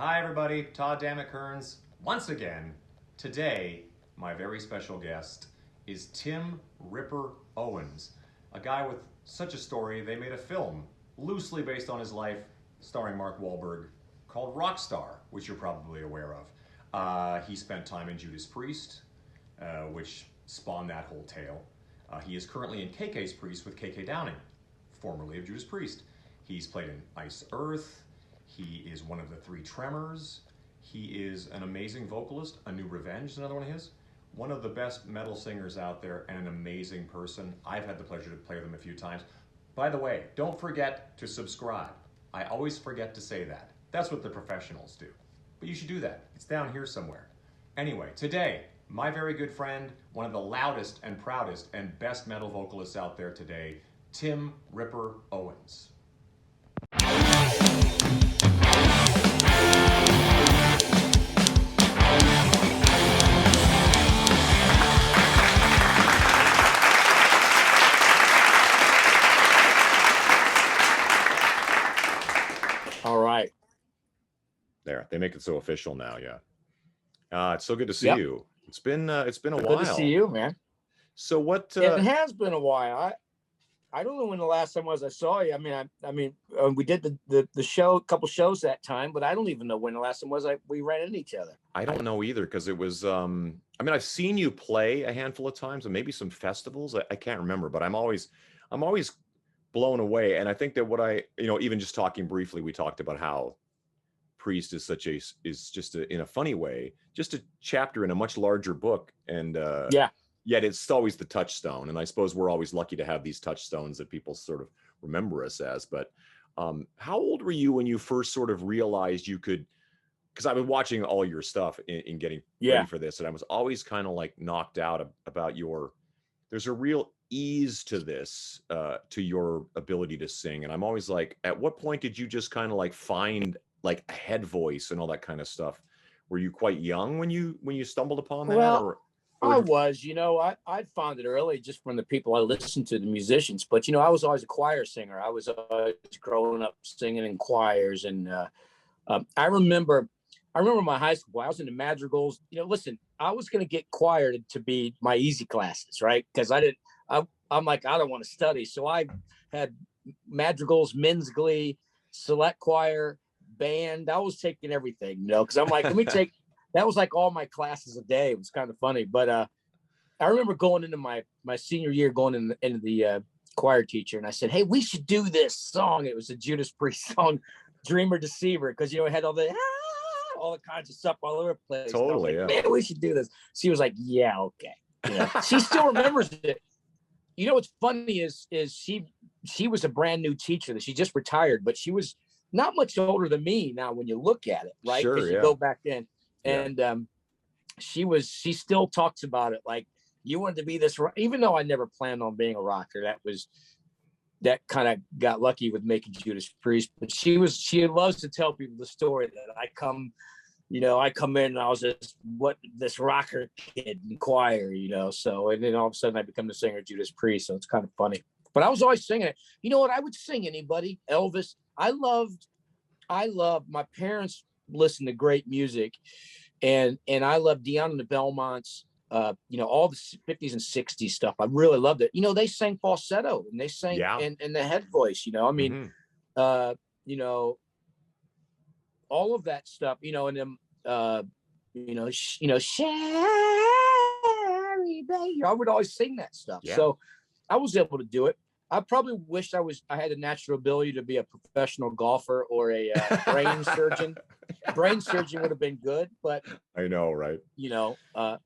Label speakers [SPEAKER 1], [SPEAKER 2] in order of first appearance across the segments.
[SPEAKER 1] Hi, everybody. Todd Dammit Kearns. Once again, today, my very special guest is Tim Ripper Owens, a guy with such a story. They made a film loosely based on his life, starring Mark Wahlberg, called Rockstar, which you're probably aware of. He spent time in Judas Priest, which spawned that whole tale. He is currently in KK's Priest with KK Downing, formerly of Judas Priest. He's played in Ice Earth. He is one of the three Tremors. He is an amazing vocalist. A New Revenge is another one of his. One of the best metal singers out there and an amazing person. I've had the pleasure to play with him a few times. By the way, don't forget to subscribe. I always forget to say that. That's what the professionals do. But you should do that. It's down here somewhere. Anyway, today, my very good friend, one of the loudest and proudest and best metal vocalists out there today, Tim Ripper Owens.
[SPEAKER 2] All right.
[SPEAKER 1] There, they make it so official now, yeah. It's so good to see you. It's been a while.
[SPEAKER 2] Good to see you, man.
[SPEAKER 1] So what?
[SPEAKER 2] It has been a while. I don't know when the last time was I saw you. We did the show, a couple shows that time, but I don't even know when the last time was we ran into each other.
[SPEAKER 1] I don't know either because it was. I've seen you play a handful of times and maybe some festivals. I can't remember, but I'm always blown away. And I think that even just talking briefly, we talked about how Priest is just in a funny way, just a chapter in a much larger book. And yet it's always the touchstone. And I suppose we're always lucky to have these touchstones that people sort of remember us as. But how old were you when you first sort of realized you could, because I've been watching all your stuff in getting ready for this, and I was always kind of like knocked out about there's a real ease to this, to your ability to sing. And I'm always like, at what point did you just kind of like find like a head voice and all that kind of stuff? Were you quite young when you stumbled upon that?
[SPEAKER 2] Well, I was, I found it early just from the people I listened to, the musicians. But, I was always a choir singer. I was always growing up singing in choirs. And I remember my high school, I was in the madrigals. Listen, I was going to get choir to be my easy classes, right? Because I'm like, I don't want to study. So I had madrigals, men's glee, select choir, band. I was taking everything, because I'm like, let me take. That was like all my classes a day. It was kind of funny. But I remember going into my senior year, going into the choir teacher, and I said, hey, we should do this song. It was a Judas Priest song, Dreamer Deceiver, because it had all the kinds of stuff all over the place.
[SPEAKER 1] Totally,
[SPEAKER 2] like, man, we should do this. She was like, yeah, okay. She still remembers it. What's funny is she was a brand new teacher that she just retired, but she was not much older than me now when you look at it, right?
[SPEAKER 1] Sure,
[SPEAKER 2] you go back in. And she still talks about it like, you wanted to be this, even though I never planned on being a rocker. That kind of got lucky with making Judas Priest. But she loves to tell people the story that I come in and I was this rocker kid in choir, so, and then all of a sudden I become the singer of Judas Priest. So it's kind of funny, but I was always singing it. You know what? I would sing anybody, Elvis. I loved my parents listened to great music, and I loved Dion and the Belmonts, all the 50s and 60s stuff. I really loved it. They sang falsetto and they sang in the head voice, all of that stuff, and then Sherry Bay. I would always sing that stuff. So I was able to do it. I probably wished I had a natural ability to be a professional golfer or a brain surgeon. Brain surgeon would have been good, but
[SPEAKER 1] I know, right?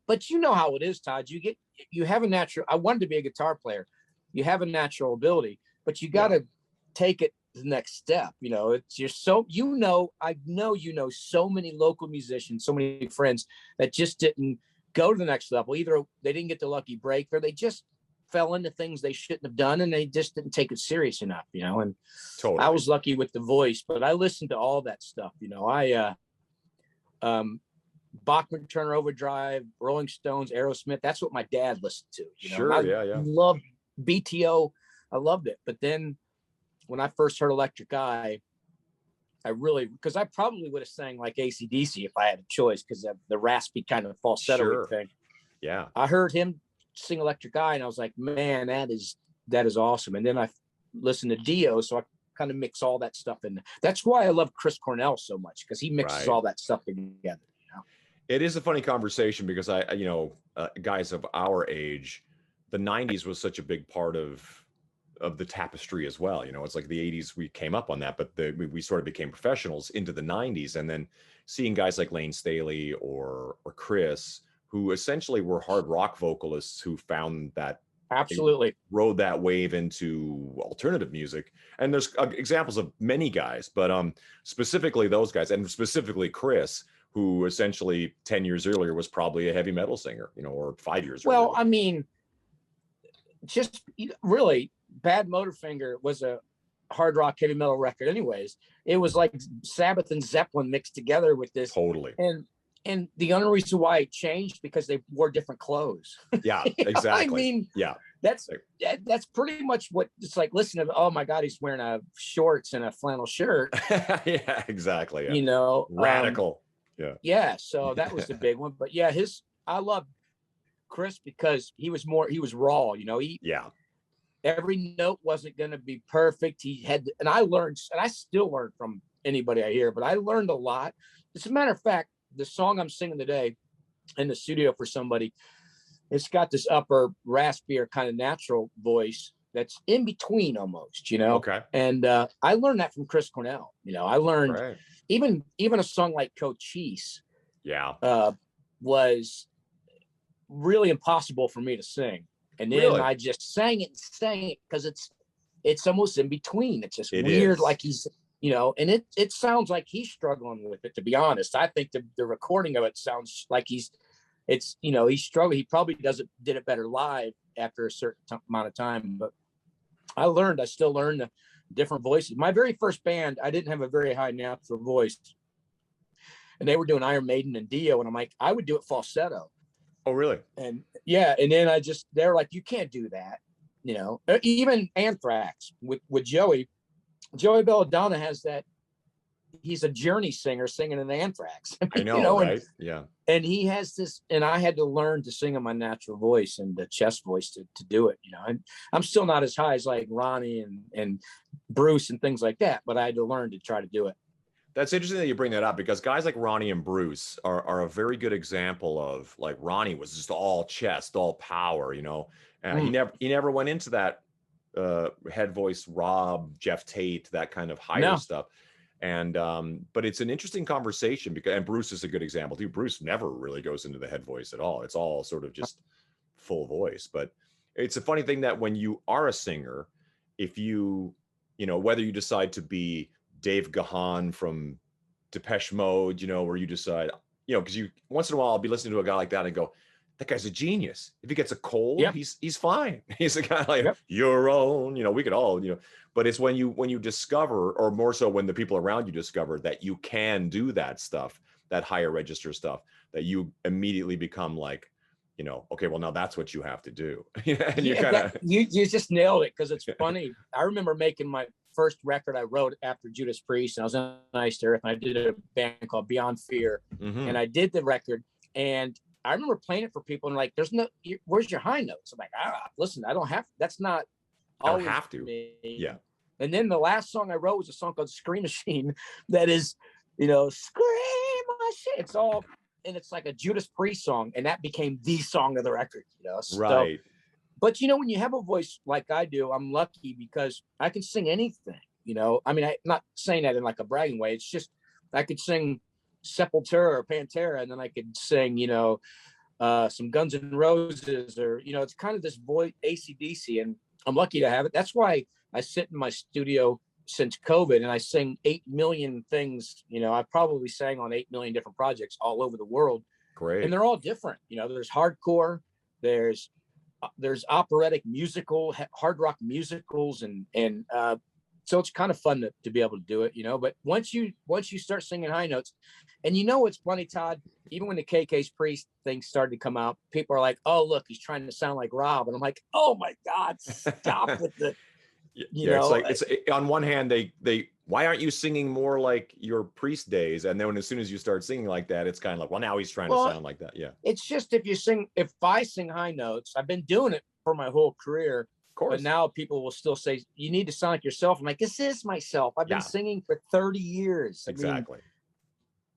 [SPEAKER 2] But you know how it is, Todd. You have a natural. I wanted to be a guitar player. You have a natural ability, but you got to take it to the next step. It's I know so many local musicians, so many friends that just didn't go to the next level. Either they didn't get the lucky break, or they just fell into things they shouldn't have done, and they just didn't take it serious enough, and
[SPEAKER 1] totally.
[SPEAKER 2] I was lucky with the voice, but I listened to all that stuff. Bachman Turner Overdrive, Rolling Stones, Aerosmith. That's what my dad listened to.
[SPEAKER 1] Sure,
[SPEAKER 2] I loved BTO. I loved it. But then when I first heard Electric Eye, I really, because I probably would have sang like AC/DC if I had a choice, because of the raspy kind of falsetto thing.
[SPEAKER 1] Yeah.
[SPEAKER 2] I heard him sing Electric Eye, and I was like, man, that is awesome. And then I listened to Dio, so I kind of mix all that stuff in. That's why I love Chris Cornell so much, because he mixes all that stuff together.
[SPEAKER 1] It is a funny conversation because guys of our age, the 90s was such a big part of the tapestry as well. It's like the 80s, we came up on that, but we sort of became professionals into the 90s. And then seeing guys like Lane Staley or Chris, who essentially were hard rock vocalists who found that
[SPEAKER 2] absolutely
[SPEAKER 1] rode that wave into alternative music. And there's examples of many guys, but specifically those guys, and specifically Chris, who essentially 10 years earlier was probably a heavy metal singer, or 5 years earlier.
[SPEAKER 2] Well, I mean, just really, Bad Motorfinger was a hard rock heavy metal record anyways. It was like Sabbath and Zeppelin mixed together with this.
[SPEAKER 1] Totally.
[SPEAKER 2] And the only reason why it changed because they wore different clothes.
[SPEAKER 1] Yeah, exactly.
[SPEAKER 2] I mean,
[SPEAKER 1] yeah,
[SPEAKER 2] that's pretty much what it's like. Listen to, oh my God, he's wearing a shorts and a flannel shirt.
[SPEAKER 1] Yeah, exactly. Yeah. Radical.
[SPEAKER 2] Yeah. So that was the big one. But yeah, I love Chris because he was raw, every note wasn't going to be perfect. He had, and I learned, and I still learn from anybody I hear, but I learned a lot. As a matter of fact, the song I'm singing today in the studio for somebody, it's got this upper raspier kind of natural voice that's in between almost,
[SPEAKER 1] Okay.
[SPEAKER 2] And I learned that from Chris Cornell. I learned even a song like Cochise was really impossible for me to sing. And then I just sang it because it's almost in between. It's just weird, like he's, and it sounds like he's struggling with it, to be honest. I think the recording of it sounds like he's struggling. He probably did it better live after a certain amount of time. But I still learn the different voices. My very first band, I didn't have a very high natural voice. And they were doing Iron Maiden and Dio. And I'm like, I would do it falsetto.
[SPEAKER 1] Oh, really?
[SPEAKER 2] And yeah. And then they're like, you can't do that. Even Anthrax with Joey Belladonna has that. He's a Journey singer singing in Anthrax.
[SPEAKER 1] I know, right?
[SPEAKER 2] And he has this, and I had to learn to sing in my natural voice and the chest voice to do it. And I'm still not as high as like Ronnie and Bruce and things like that, but I had to learn to try to do it.
[SPEAKER 1] That's interesting that you bring that up, because guys like Ronnie and Bruce are a very good example of, like, Ronnie was just all chest, all power, He never went into that head voice Rob, Jeff Tate, that kind of higher stuff. And but it's an interesting conversation and Bruce is a good example too. Bruce never really goes into the head voice at all. It's all sort of just full voice. But it's a funny thing that when you are a singer, if whether you decide to be Dave Gahan from Depeche Mode, where you decide, because once in a while I'll be listening to a guy like that and go, that guy's a genius. If he gets a cold, he's fine. He's a guy like your own, we could all, but it's when you discover, or more so when the people around you discover that you can do that stuff, that higher register stuff, that you immediately become like, okay, well, now that's what you have to do. And
[SPEAKER 2] you just nailed it. Cause it's funny. I remember making my first record I wrote after Judas Priest, and I was in Iced Earth, and I did a band called Beyond Fear. And I did the record, and I remember playing it for people and like, where's your high notes? I'm like, listen, I don't have, that's not always.
[SPEAKER 1] I don't have to.
[SPEAKER 2] Me.
[SPEAKER 1] Yeah.
[SPEAKER 2] And then the last song I wrote was a song called Scream Machine that is, Scream Machine. It's all, and it's like a Judas Priest song, and that became the song of the record, So,
[SPEAKER 1] right.
[SPEAKER 2] But when you have a voice like I do, I'm lucky because I can sing anything, I mean, I'm not saying that in like a bragging way. It's just, I could sing Sepultura or Pantera, and then I could sing, some Guns N' Roses, or, it's kind of this voice, AC/DC, and I'm lucky to have it. That's why I sit in my studio since COVID and I sing 8 million things. I probably sang on 8 million different projects all over the world.
[SPEAKER 1] Great.
[SPEAKER 2] And they're all different. There's hardcore, there's operatic musical, hard rock musicals, and so it's kind of fun to be able to do it, but once you start singing high notes, and it's funny, Todd, even when the KK's Priest thing started to come out, people are like, oh, look, he's trying to sound like Rob. And I'm like, oh my God, stop with the,
[SPEAKER 1] Yeah, it's like on one hand they why aren't you singing more like your Priest days? And then as soon as you start singing like that, it's kind of like, well, now he's trying to sound like that. Yeah,
[SPEAKER 2] it's just if I sing high notes, I've been doing it for my whole career.
[SPEAKER 1] Of course.
[SPEAKER 2] But now people will still say you need to sound like yourself. I'm like, this is myself. I've been singing for 30 years.
[SPEAKER 1] Exactly.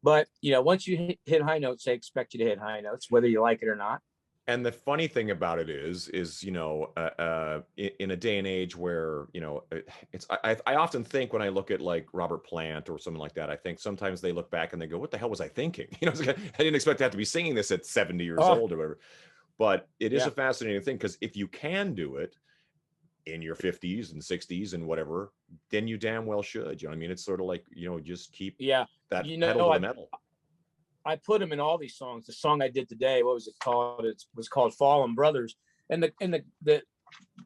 [SPEAKER 2] But once you hit high notes, they expect you to hit high notes, whether you like it or not.
[SPEAKER 1] And the funny thing about it is in a day and age where I often think when I look at like Robert Plant or someone like that, I think sometimes they look back and they go, "What the hell was I thinking?" It's like, I didn't expect to have to be singing this at 70 years old or whatever. But it is a fascinating thing because if you can do it in your 50s and 60s and whatever, then you damn well should. You know what I mean? It's sort of like just keep that pedal to the metal.
[SPEAKER 2] I put them in all these songs. The song I did today, what was it called? It was called Fallen Brothers. And the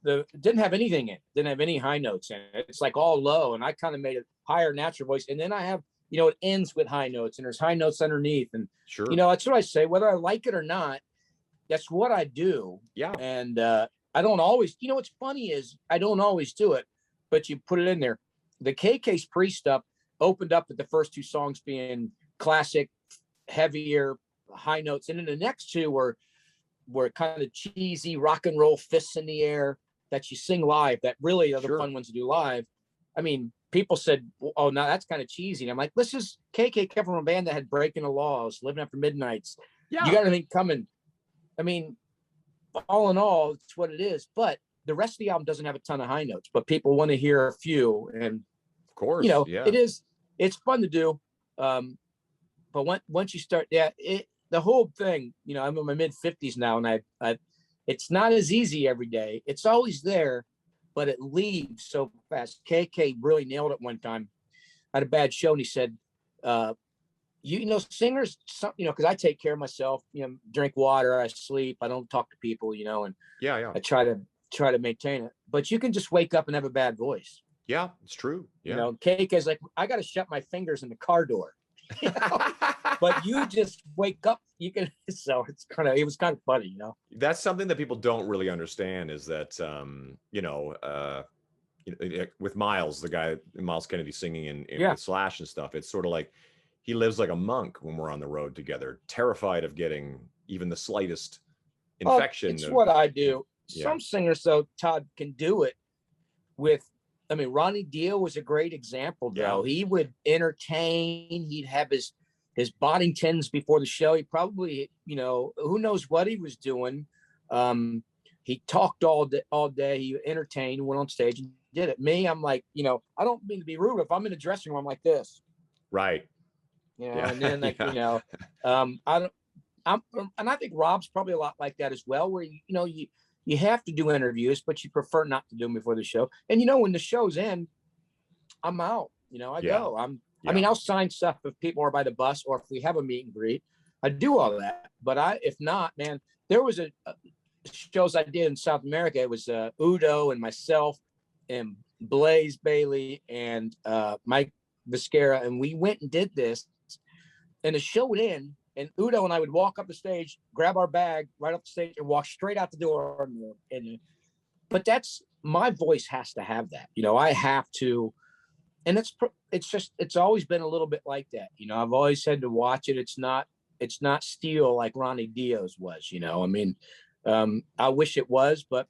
[SPEAKER 2] didn't have anything in it. Didn't have any high notes in it. It's like all low. And I kind of made it higher natural voice. And then I have, it ends with high notes and there's high notes underneath. And, that's what I say, whether I like it or not, that's what I do.
[SPEAKER 1] Yeah.
[SPEAKER 2] And I don't always, what's funny is I don't always do it, but you put it in there. The KK's Priest stuff opened up with the first two songs being classic, heavier high notes, and then the next two were kind of cheesy rock and roll, fists in the air that you sing live, that really are the fun ones to do live. I mean, people said, oh no, that's kind of cheesy, and I'm like, this is KK came from a band that had Breaking the Laws, Living After Midnights. You got everything coming. I mean, all in all, it's what it is, but the rest of the album doesn't have a ton of high notes, but people want to hear a few, and
[SPEAKER 1] of course,
[SPEAKER 2] it's fun to do. But once you start, the whole thing, I'm in my mid 50s now, and I it's not as easy every day. It's always there, but it leaves so fast. KK really nailed it one time. I had a bad show, and he said, singers, because I take care of myself, drink water, I sleep, I don't talk to people, and I try to maintain it. But you can just wake up and have a bad voice.
[SPEAKER 1] Yeah, it's true. Yeah.
[SPEAKER 2] KK's like, I got to shut my fingers in the car door. But you just wake up, you can. So it was kind of funny,
[SPEAKER 1] That's something that people don't really understand is that with Miles, the guy Miles Kennedy singing in with Slash and stuff, it's sort of like he lives like a monk when we're on the road together, terrified of getting even the slightest infection.
[SPEAKER 2] It's what I do. Some singers, though, Todd, can do it with. I mean, Ronnie Dio was a great example, though. He would entertain. He'd have his Boddingtons before the show. He probably, who knows what he was doing. He talked all day. He entertained, went on stage and did it. Me, I'm like, I don't mean to be rude. If I'm in a dressing room, I'm like this.
[SPEAKER 1] Right.
[SPEAKER 2] And then and I think Rob's probably a lot like that as well, where, you have to do interviews, but you prefer not to do them before the show. And when the show's end, I'm out. I go. I mean, I'll sign stuff if people are by the bus or if we have a meet and greet. I do all that. But if not, man, there was a shows I did in South America. It was Udo and myself and Blaze Bailey and Mike Viscara, and we went and did this. And the show would end. And Udo and I would walk up the stage, grab our bag right up the stage, and walk straight out the door. But that's my voice has to have that. I have to, and it's always been a little bit like that. I've always had to watch it. It's not steel like Ronnie Dio's was. I mean, I wish it was, but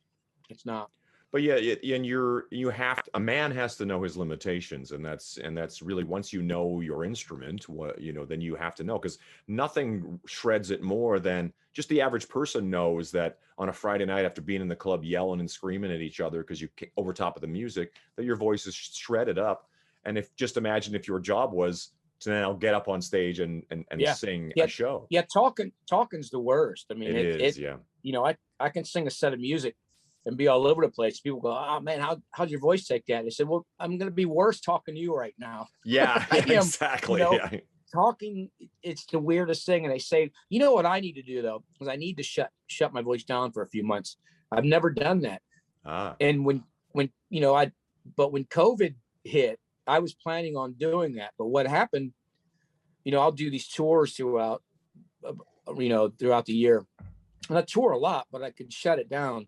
[SPEAKER 2] it's not.
[SPEAKER 1] But and a man has to know his limitations, and that's really, once you know your instrument, then you have to know, because nothing shreds it more than just the average person knows that on a Friday night after being in the club yelling and screaming at each other because you over top of the music, that your voice is shredded up. And just imagine if your job was to now get up on stage and sing a show.
[SPEAKER 2] Yeah, talking's the worst. I mean,
[SPEAKER 1] it is.
[SPEAKER 2] I can sing a set of music and be all over the place. People go, "Oh man, how'd your voice take that?" I said, "Well, I'm going to be worse talking to you right now."
[SPEAKER 1] Yeah, exactly.
[SPEAKER 2] Talking, it's the weirdest thing. And they say, what I need to do though, is I need to shut my voice down for a few months. I've never done that. And when COVID hit, I was planning on doing that. But what happened, I'll do these tours throughout the year. And I tour a lot, but I could shut it down.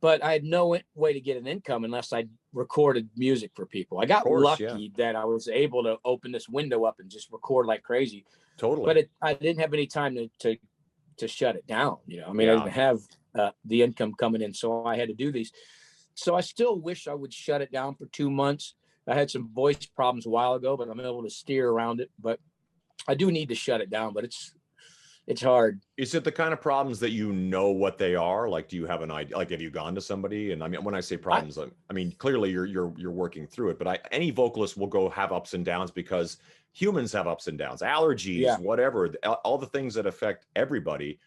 [SPEAKER 2] but I had no way to get an income unless I recorded music for people. I got lucky that I was able to open this window up and just record like crazy.
[SPEAKER 1] Totally.
[SPEAKER 2] But I didn't have any time to shut it down. You know, I mean, I didn't have the income coming in, so I had to do these. So I still wish I would shut it down for 2 months. I had some voice problems a while ago, but I'm able to steer around it. But I do need to shut it down, but it's hard.
[SPEAKER 1] Is it the kind of problems that you know what they are? Like, do you have an idea? Like, have you gone to somebody? And I mean, when I say problems, I mean, clearly you're working through it, but any vocalist will go have ups and downs because humans have ups and downs, allergies, whatever, all the things that affect everybody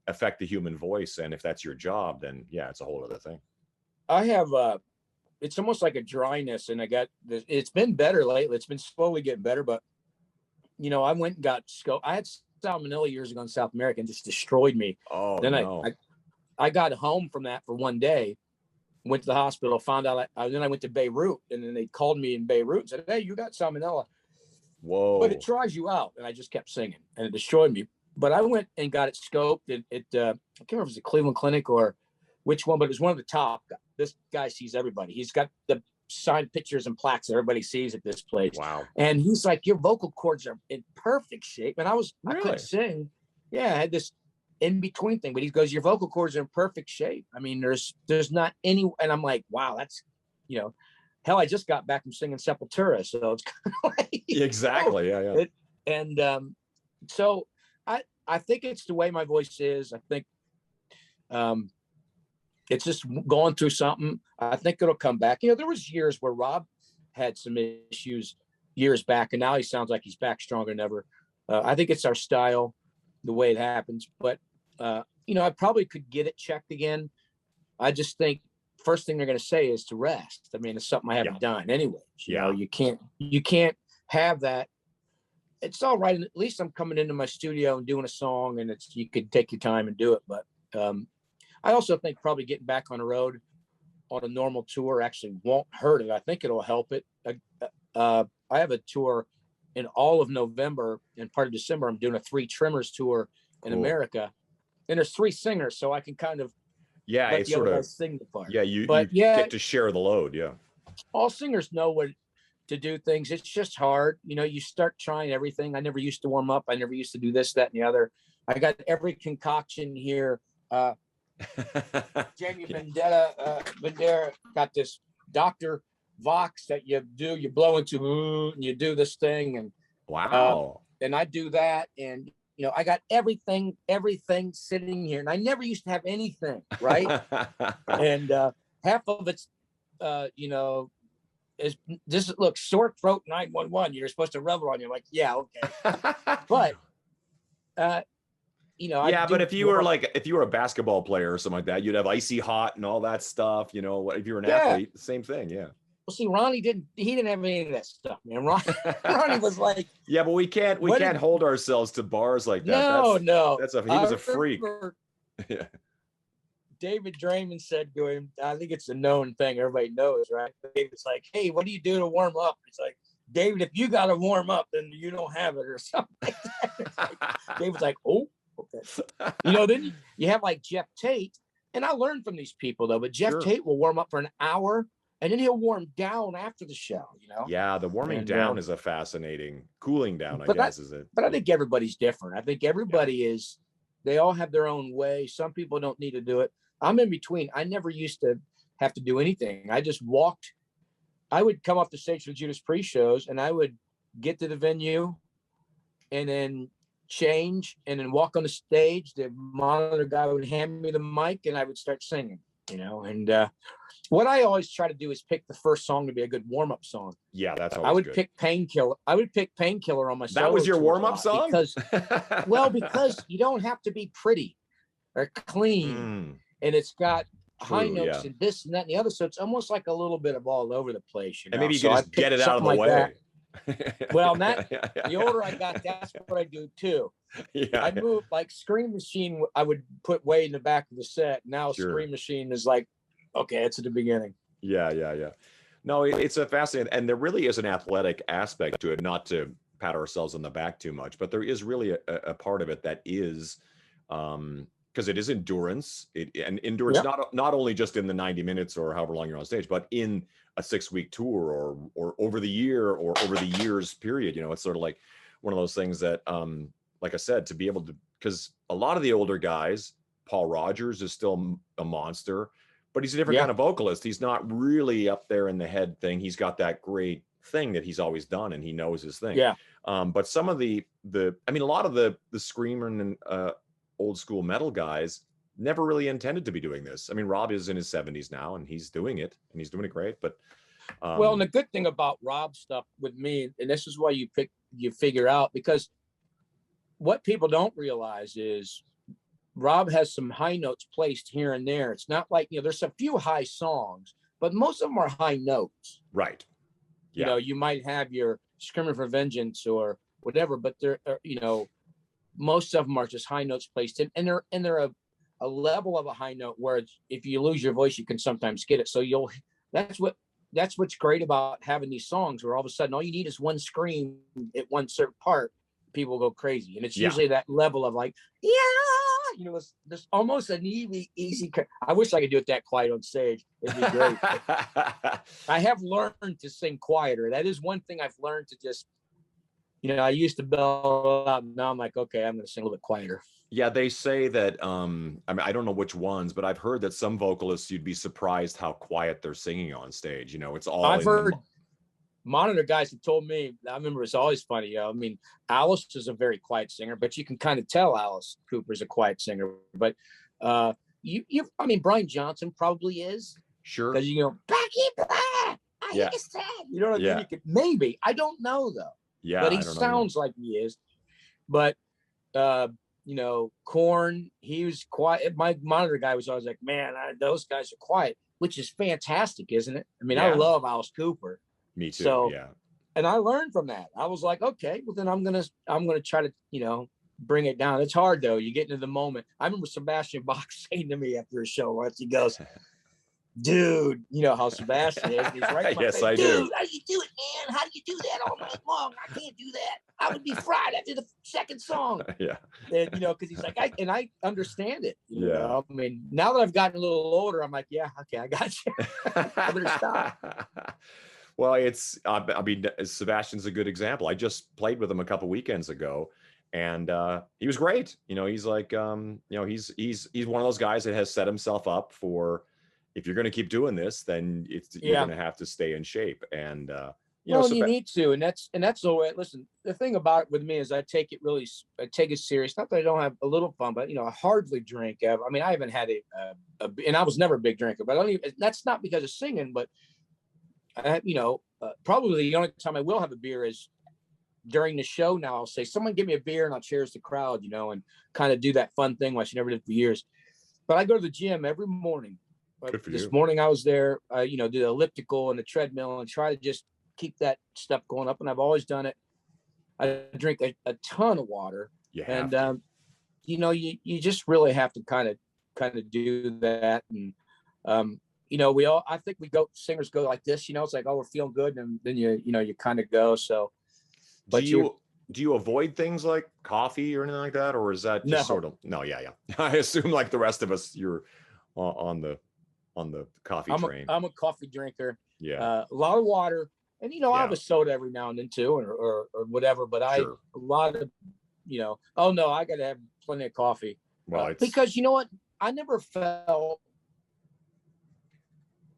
[SPEAKER 1] affect the human voice. And if that's your job, then yeah, it's a whole other thing.
[SPEAKER 2] I have, it's almost like a dryness, and it's been better lately. It's been slowly getting better, but you know, I went and got I had salmonella years ago in South America and just destroyed me.
[SPEAKER 1] Oh,
[SPEAKER 2] then
[SPEAKER 1] no.
[SPEAKER 2] I got home from that for one day, went to the hospital, found out, then I went to Beirut, and then they called me in Beirut and said, "Hey, you got salmonella."
[SPEAKER 1] Whoa.
[SPEAKER 2] But it dries you out. And I just kept singing and it destroyed me. But I went and got it scoped. I can't remember if it was a Cleveland Clinic or which one, but it was one of the top. This guy sees everybody. He's got the signed pictures and plaques that everybody sees at this place.
[SPEAKER 1] Wow.
[SPEAKER 2] And he's like, "Your vocal cords are in perfect shape." And I couldn't sing. Yeah, I had this in between thing, but he goes, "Your vocal cords are in perfect shape." I mean, there's not any, and I'm like, wow, that's, you know, hell, I just got back from singing Sepultura, so it's kind of like,
[SPEAKER 1] exactly,
[SPEAKER 2] yeah. So I think it's the way my voice is. I think it's just going through something. I think it'll come back. You know, there was years where Rob had some issues years back, and now he sounds like he's back stronger than ever. I think it's our style, the way it happens. But you know, I probably could get it checked again. I just think first thing they're going to say is to rest. I mean, it's something I haven't done anyway. You know, you can't have that. It's all right. At least I'm coming into my studio and doing a song, and you could take your time and do it. But I also think probably getting back on the road on a normal tour actually won't hurt it. I think it'll help it. I have a tour in all of November and part of December. I'm doing a 3 Tremors tour in America, and there's 3 singers, so I can kind of
[SPEAKER 1] it's sort of
[SPEAKER 2] sing the part.
[SPEAKER 1] Yeah, you get to share the load. Yeah,
[SPEAKER 2] all singers know what to do things. It's just hard. You know, you start trying everything. I never used to warm up. I never used to do this, that, and the other. I got every concoction here. Jamie Bandera got this Dr. Vox that you blow into and you do this thing. And
[SPEAKER 1] wow.
[SPEAKER 2] And I do that. And, you know, I got everything sitting here. And I never used to have anything, right? And half of it's, you know, is this looks sore throat 911. You're supposed to rub it on. You're like, yeah, okay. But you know,
[SPEAKER 1] yeah, but if you were a basketball player or something like that, you'd have icy hot and all that stuff. You know, if you're an athlete, same thing. Yeah.
[SPEAKER 2] Well, see, Ronnie didn't have any of that stuff, man. Ronnie was like,
[SPEAKER 1] yeah, but we can't hold ourselves to bars like that.
[SPEAKER 2] No.
[SPEAKER 1] He was a freak. Yeah.
[SPEAKER 2] David Draymond said to him, I think it's a known thing, everybody knows, right? David's like, "Hey, what do you do to warm up?" It's like, "David, if you got to warm up, then you don't have it," or something like that. David's like, "Oh, okay." You know, then you have like Jeff Tate, and I learned from these people though, but Jeff Tate will warm up for an hour and then he'll warm down after the show, you know?
[SPEAKER 1] Yeah, the warming down is a fascinating, cooling down, I guess, is it?
[SPEAKER 2] But I think everybody's different. I think everybody they all have their own way. Some people don't need to do it. I'm in between. I never used to have to do anything. I just walked. I would come off the stage for Judas Priest shows, and I would get to the venue and then change and then walk on the stage. The monitor guy would hand me the mic and I would start singing, you know. And what I always try to do is pick the first song to be a good warm-up song.
[SPEAKER 1] Yeah, that's always
[SPEAKER 2] I would
[SPEAKER 1] good.
[SPEAKER 2] pick Painkiller. I would pick Painkiller on my solo.
[SPEAKER 1] That was your warm-up song?
[SPEAKER 2] Because you don't have to be pretty or clean. And it's got high notes and this and that and the other. So it's almost like a little bit of all over the place. You know?
[SPEAKER 1] And maybe you can just get it out of the way.
[SPEAKER 2] Well, the older I got, that's what I do too. I moved like Scream Machine. I would put way in the back of the set. Now Scream Machine is like, okay, it's at the beginning.
[SPEAKER 1] Yeah. No, it's a fascinating, and there really is an athletic aspect to it. Not to pat ourselves on the back too much, but there is really a part of it that is because it is endurance. And endurance
[SPEAKER 2] Yep.
[SPEAKER 1] not only just in the 90 minutes or however long you're on stage, but in a 6-week tour or over the year or over the years period. You know, it's sort of like one of those things that, like I said, to be able to, because a lot of the older guys, Paul Rogers is still a monster, but he's a different
[SPEAKER 2] Yeah.
[SPEAKER 1] kind of vocalist. He's not really up there in the head thing. He's got that great thing that he's always done, and he knows his thing.
[SPEAKER 2] Yeah.
[SPEAKER 1] But some of a lot of the screamer and old school metal guys never really intended to be doing this. I mean, Rob is in his 70s now, and he's doing it, and he's doing it great. But
[SPEAKER 2] well, and the good thing about Rob's stuff with me, and this is why you figure out, because what people don't realize is Rob has some high notes placed here and there. It's not like, there's a few high songs, but most of them are high notes.
[SPEAKER 1] Right. Yeah.
[SPEAKER 2] You know, you might have your Screaming for Vengeance or whatever, but they're, most of them are just high notes placed in, and they're a level of a high note where if you lose your voice, you can sometimes get it. So that's what's great about having these songs where all of a sudden all you need is one scream at one certain part, people go crazy. And it's usually that level of like, there's almost an easy. I wish I could do it that quiet on stage. It'd be great. I have learned to sing quieter. That is one thing I've learned to just, I used to bell out. Now I'm like, okay, I'm going to sing a little bit quieter.
[SPEAKER 1] Yeah, they say that, I mean, I don't know which ones, but I've heard that some vocalists, you'd be surprised how quiet they're singing on stage. It's all.
[SPEAKER 2] I've heard monitor guys have told me, I remember it's always funny. I mean, Alice is a very quiet singer, but you can kind of tell Alice Cooper's a quiet singer. But I mean, Brian Johnson probably is.
[SPEAKER 1] Sure.
[SPEAKER 2] Because Becky Black, said, you know what I mean? You could, maybe, I don't know though.
[SPEAKER 1] Yeah.
[SPEAKER 2] But he sounds like he is. But Korn, he was quiet. My monitor guy was always like, man, those guys are quiet, which is fantastic, isn't it? I mean, I love Alice Cooper.
[SPEAKER 1] Me too.
[SPEAKER 2] So,
[SPEAKER 1] yeah.
[SPEAKER 2] And I learned from that. I was like, okay, well then I'm gonna try to bring it down. It's hard though. You get into the moment. I remember Sebastian Bach saying to me after a show once, he goes, dude, you know how Sebastian is. He's right.
[SPEAKER 1] Yes, I do.
[SPEAKER 2] Dude, how do you do it, man? How do you do that all night long? I can't do that. I would be fried after the second song.
[SPEAKER 1] Yeah.
[SPEAKER 2] And because he's like, I understand it. You know? I mean, now that I've gotten a little older, I'm like, yeah, okay, I got you. I better stop.
[SPEAKER 1] Well, I mean, Sebastian's a good example. I just played with him a couple weekends ago, and he was great. He's like, he's one of those guys that has set himself up for, if you're going to keep doing this, then you're going to have to stay in shape. And
[SPEAKER 2] you need to, and that's the way. Listen, the thing about it with me is I take it serious. Not that I don't have a little fun, but I hardly drink. I mean, I haven't had and I was never a big drinker, but that's not because of singing, but probably the only time I will have a beer is during the show. Now I'll say, someone give me a beer, and I'll cheers the crowd, and kind of do that fun thing, which I never did for years. But I go to the gym every morning. This morning I was there, do the elliptical and the treadmill and try to just keep that stuff going up. And I've always done it. I drink a ton of water, and you just really have to kind of do that. And I think singers go like this, it's like, oh, we're feeling good. And then you kind of go. So, but
[SPEAKER 1] do you avoid things like coffee or anything like that? Or is that just sort of, no. Yeah. I assume like the rest of us, you're on the coffee train. I'm
[SPEAKER 2] a coffee drinker.
[SPEAKER 1] Yeah.
[SPEAKER 2] A lot of water, and I have a soda every now and then too, or whatever, but a lot of, oh no, I got to have plenty of coffee.
[SPEAKER 1] Well,
[SPEAKER 2] because you know what? I never felt,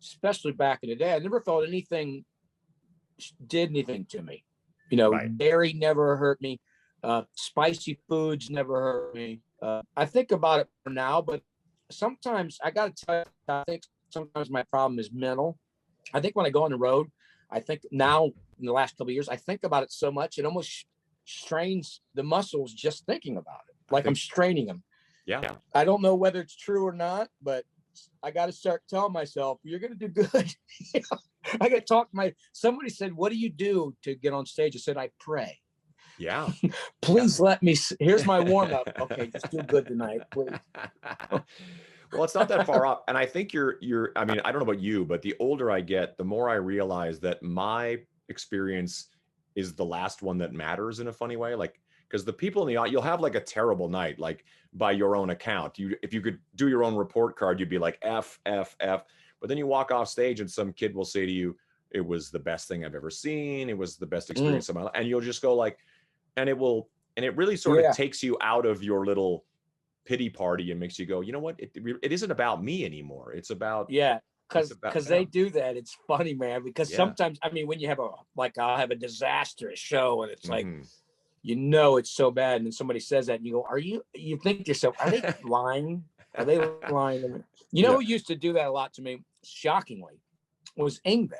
[SPEAKER 2] especially back in the day, I never felt anything did anything to me. Dairy never hurt me. Spicy foods never hurt me. I think about it for now, but sometimes I got to tell you, I think sometimes my problem is mental. I think when I go on the road, I think now in the last couple of years, I think about it so much, it almost strains the muscles just thinking about it. Like I'm straining them.
[SPEAKER 1] Yeah.
[SPEAKER 2] I don't know whether it's true or not, but I got to start telling myself, you're going to do good. I got to talk somebody said, what do you do to get on stage? I said, I pray.
[SPEAKER 1] Yeah.
[SPEAKER 2] Please let me, here's my warm up. Okay, just do good tonight, please.
[SPEAKER 1] Well, it's not that far off. And I think I mean, I don't know about you, but the older I get, the more I realize that my experience is the last one that matters in a funny way. Like,
[SPEAKER 3] because the people in the you'll have like a terrible night, like by your own account. If you could do your own report card, you'd be like F F F. But then you walk off stage and some kid will say to you, "It was the best thing I've ever seen. It was the best experience of my life," and you'll just go like, and it really sort of takes you out of your little pity party and makes you go, you know what? It isn't about me anymore. It's about
[SPEAKER 2] because they do that. It's funny, man, because sometimes, I mean, when you have I'll have a disastrous show and it's like, you know, it's so bad. And then somebody says that and you go, you think to yourself, are they lying? Are they lying? You know who used to do that a lot to me, shockingly, was Ingve.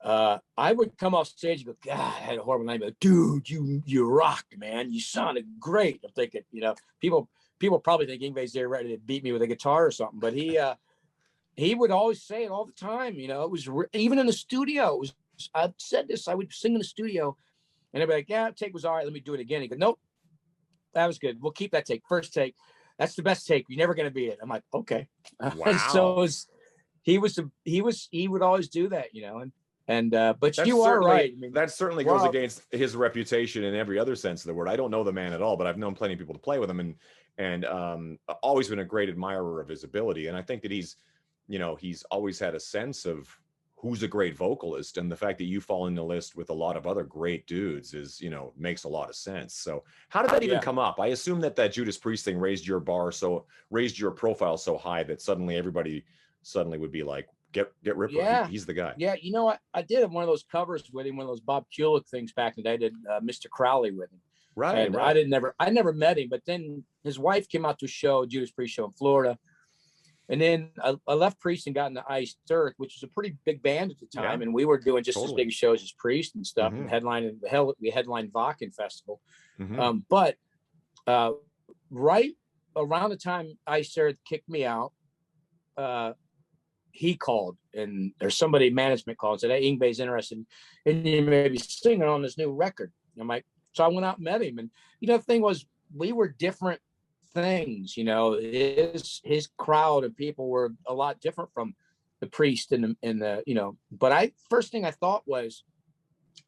[SPEAKER 2] I would come off stage and go, God, I had a horrible night. But dude, you rocked, man. You sounded great. I'm thinking, you know, people probably think Ingve's there ready to beat me with a guitar or something. But he would always say it all the time. You know, it was even in the studio. I said this. I would sing in the studio, and they'd be like, "Yeah, take was all right. Let me do it again." He go, "Nope, that was good. We'll keep that take. First take. That's the best take. You're never gonna beat it." I'm like, "Okay."
[SPEAKER 3] Wow.
[SPEAKER 2] So he would always do that, you know. But you are right. I mean,
[SPEAKER 3] that certainly goes against his reputation in every other sense of the word. I don't know the man at all, but I've known plenty of people to play with him, and always been a great admirer of his ability. And I think that he's always had a sense of who's a great vocalist, and the fact that you fall in the list with a lot of other great dudes is, makes a lot of sense. So how did that even come up? I assume that Judas Priest thing raised your profile so high that everybody would be like, get Ripper.
[SPEAKER 2] Yeah.
[SPEAKER 3] He's the guy.
[SPEAKER 2] Yeah. You know, I did one of those covers with him, one of those Bob Kulick things back in the day. I did Mr. Crowley with him.
[SPEAKER 3] Right.
[SPEAKER 2] And
[SPEAKER 3] right.
[SPEAKER 2] I never met him, but then his wife came out to a show, Judas Priest show in Florida. And then I left Priest and got into Iced Earth, which was a pretty big band at the time. Yeah. And we were doing just as big shows as Priest and stuff, and we headlined Wacken Festival. But right around the time Iced Earth kicked me out, he called, and there's somebody management called and said, "Hey, Ingve's interested in you maybe singing on this new record." I'm like, so I went out and met him. And, the thing was, we were different things, his crowd of people were a lot different from the Priest and the but first thing I thought was,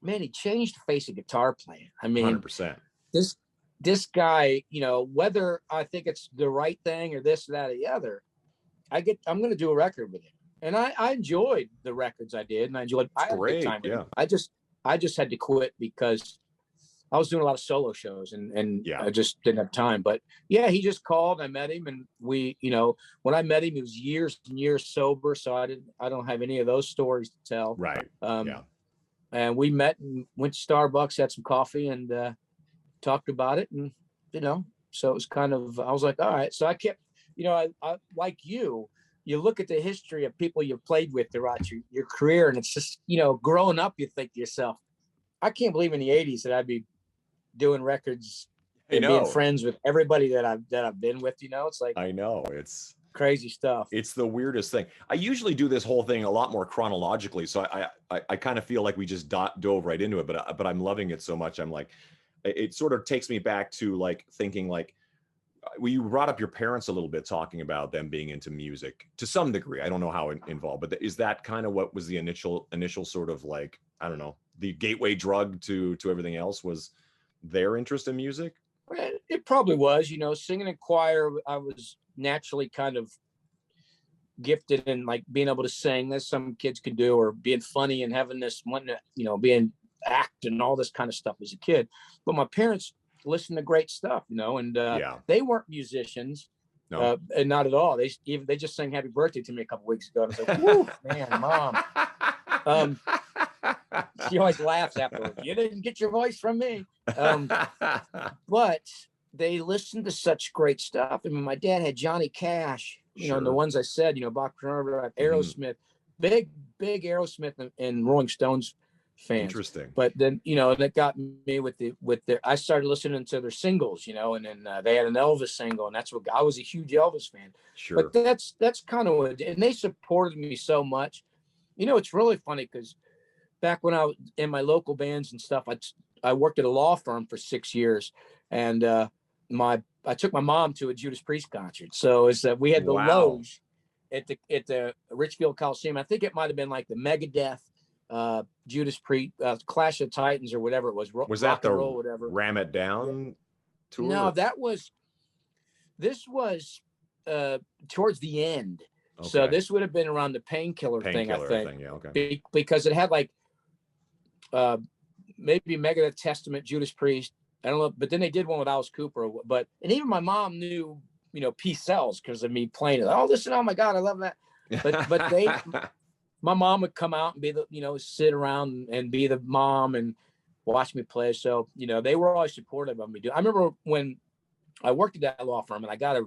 [SPEAKER 2] man, he changed the face of guitar playing. I mean,
[SPEAKER 3] 100%.
[SPEAKER 2] This guy, whether I think it's the right thing or this, that, or the other, I'm going to do a record with him. And I enjoyed the records I did, and I had a good time with him. I just had to quit because I was doing a lot of solo shows and I just didn't have time. But yeah, he just called. I met him, and we, when I met him, he was years and years sober. So I don't have any of those stories to tell.
[SPEAKER 3] Right.
[SPEAKER 2] And we met and went to Starbucks, had some coffee, and talked about it. And, so it was kind of, I was like, all right. So I kept, I like you look at the history of people you've played with throughout your career. And it's just, growing up, you think to yourself, I can't believe in the 80s that I'd be doing records and being friends with everybody that I've been with. It's like, I know, it's crazy stuff.
[SPEAKER 3] It's the weirdest thing. I usually do this whole thing a lot more chronologically, so I kind of feel like we just dove right into it, but I'm loving it so much. I'm like, it sort of takes me back to like thinking like, well, you brought up your parents a little bit, talking about them being into music to some degree. I don't know how involved, but is that kind of what was the initial sort of like, I don't know, the gateway drug to everything else, was their interest in music?
[SPEAKER 2] It probably was, singing in choir. I was naturally kind of gifted in like being able to sing, as some kids could do, or being funny and having this one, being act and all this kind of stuff as a kid. But my parents listened to great stuff, and they weren't musicians. No. And not at all. They just sang "Happy Birthday" to me a couple weeks ago. And I was like, "Woo, man, Mom." She always laughs afterwards. "You didn't get your voice from me." But they listened to such great stuff. I mean, my dad had Johnny Cash, and the ones I said, Bach, Aerosmith, big Aerosmith and Rolling Stones fans.
[SPEAKER 3] Interesting.
[SPEAKER 2] But then, that got me with their, I started listening to their singles, and then they had an Elvis single, and that's what, I was a huge Elvis fan.
[SPEAKER 3] Sure.
[SPEAKER 2] But that's kind of what, and they supported me so much. It's really funny because back when I was in my local bands and stuff, I worked at a law firm for 6 years, and I took my mom to a Judas Priest concert. So it's that we had the Loge at the Richfield Coliseum. I think it might have been like the Megadeth, Judas Priest, Clash of Titans or whatever it was.
[SPEAKER 3] Was
[SPEAKER 2] Rock
[SPEAKER 3] that
[SPEAKER 2] and
[SPEAKER 3] the
[SPEAKER 2] Roll, whatever.
[SPEAKER 3] Ram It Down tour?
[SPEAKER 2] No, this was towards the end.
[SPEAKER 3] Okay.
[SPEAKER 2] So this would have been around the painkiller thing, I think.
[SPEAKER 3] Yeah, okay.
[SPEAKER 2] Because it had like maybe Megadeth, Testament, Judas Priest. I don't know, but then they did one with Alice Cooper. And even my mom knew, Peace Sells because of me playing it. Oh, listen, oh my God, I love that. But my mom would come out and be sit around and be the mom and watch me play. So, they were always supportive of me. I remember when I worked at that law firm and I got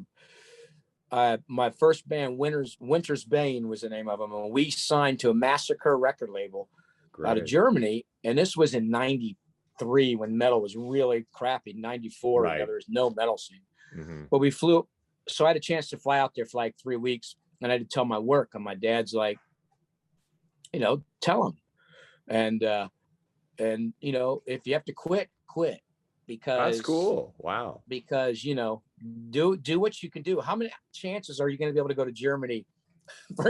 [SPEAKER 2] my first band, Winter's Bane was the name of them. And we signed to a Massacre record label out of Germany. And this was in 93 when metal was really crappy. 94,
[SPEAKER 3] right.
[SPEAKER 2] There was no metal scene.
[SPEAKER 3] Mm-hmm.
[SPEAKER 2] But we flew. So I had a chance to fly out there for like 3 weeks and I had to tell my work. And my dad's like, tell him. And if you have to quit. Because
[SPEAKER 3] that's cool. Wow.
[SPEAKER 2] Because, do what you can do. How many chances are you going to be able to go to Germany?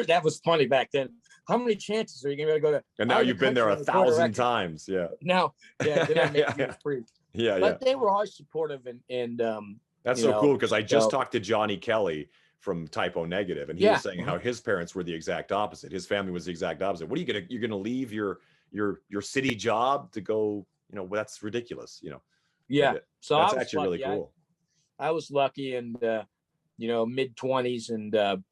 [SPEAKER 2] That was funny back then. How many chances are you going to be able to go to?
[SPEAKER 3] And now you've been there 1,000 times. Yeah.
[SPEAKER 2] Now, then I made it free.
[SPEAKER 3] Yeah.
[SPEAKER 2] But they were always supportive and
[SPEAKER 3] that's so cool because I just talked to Johnny Kelly from Type O Negative, and he was saying how his parents were the exact opposite. His family was the exact opposite. What are you're gonna leave your city job to go? That's ridiculous.
[SPEAKER 2] Yeah. So
[SPEAKER 3] that's actually
[SPEAKER 2] lucky.
[SPEAKER 3] really cool.
[SPEAKER 2] I was lucky and mid-20s and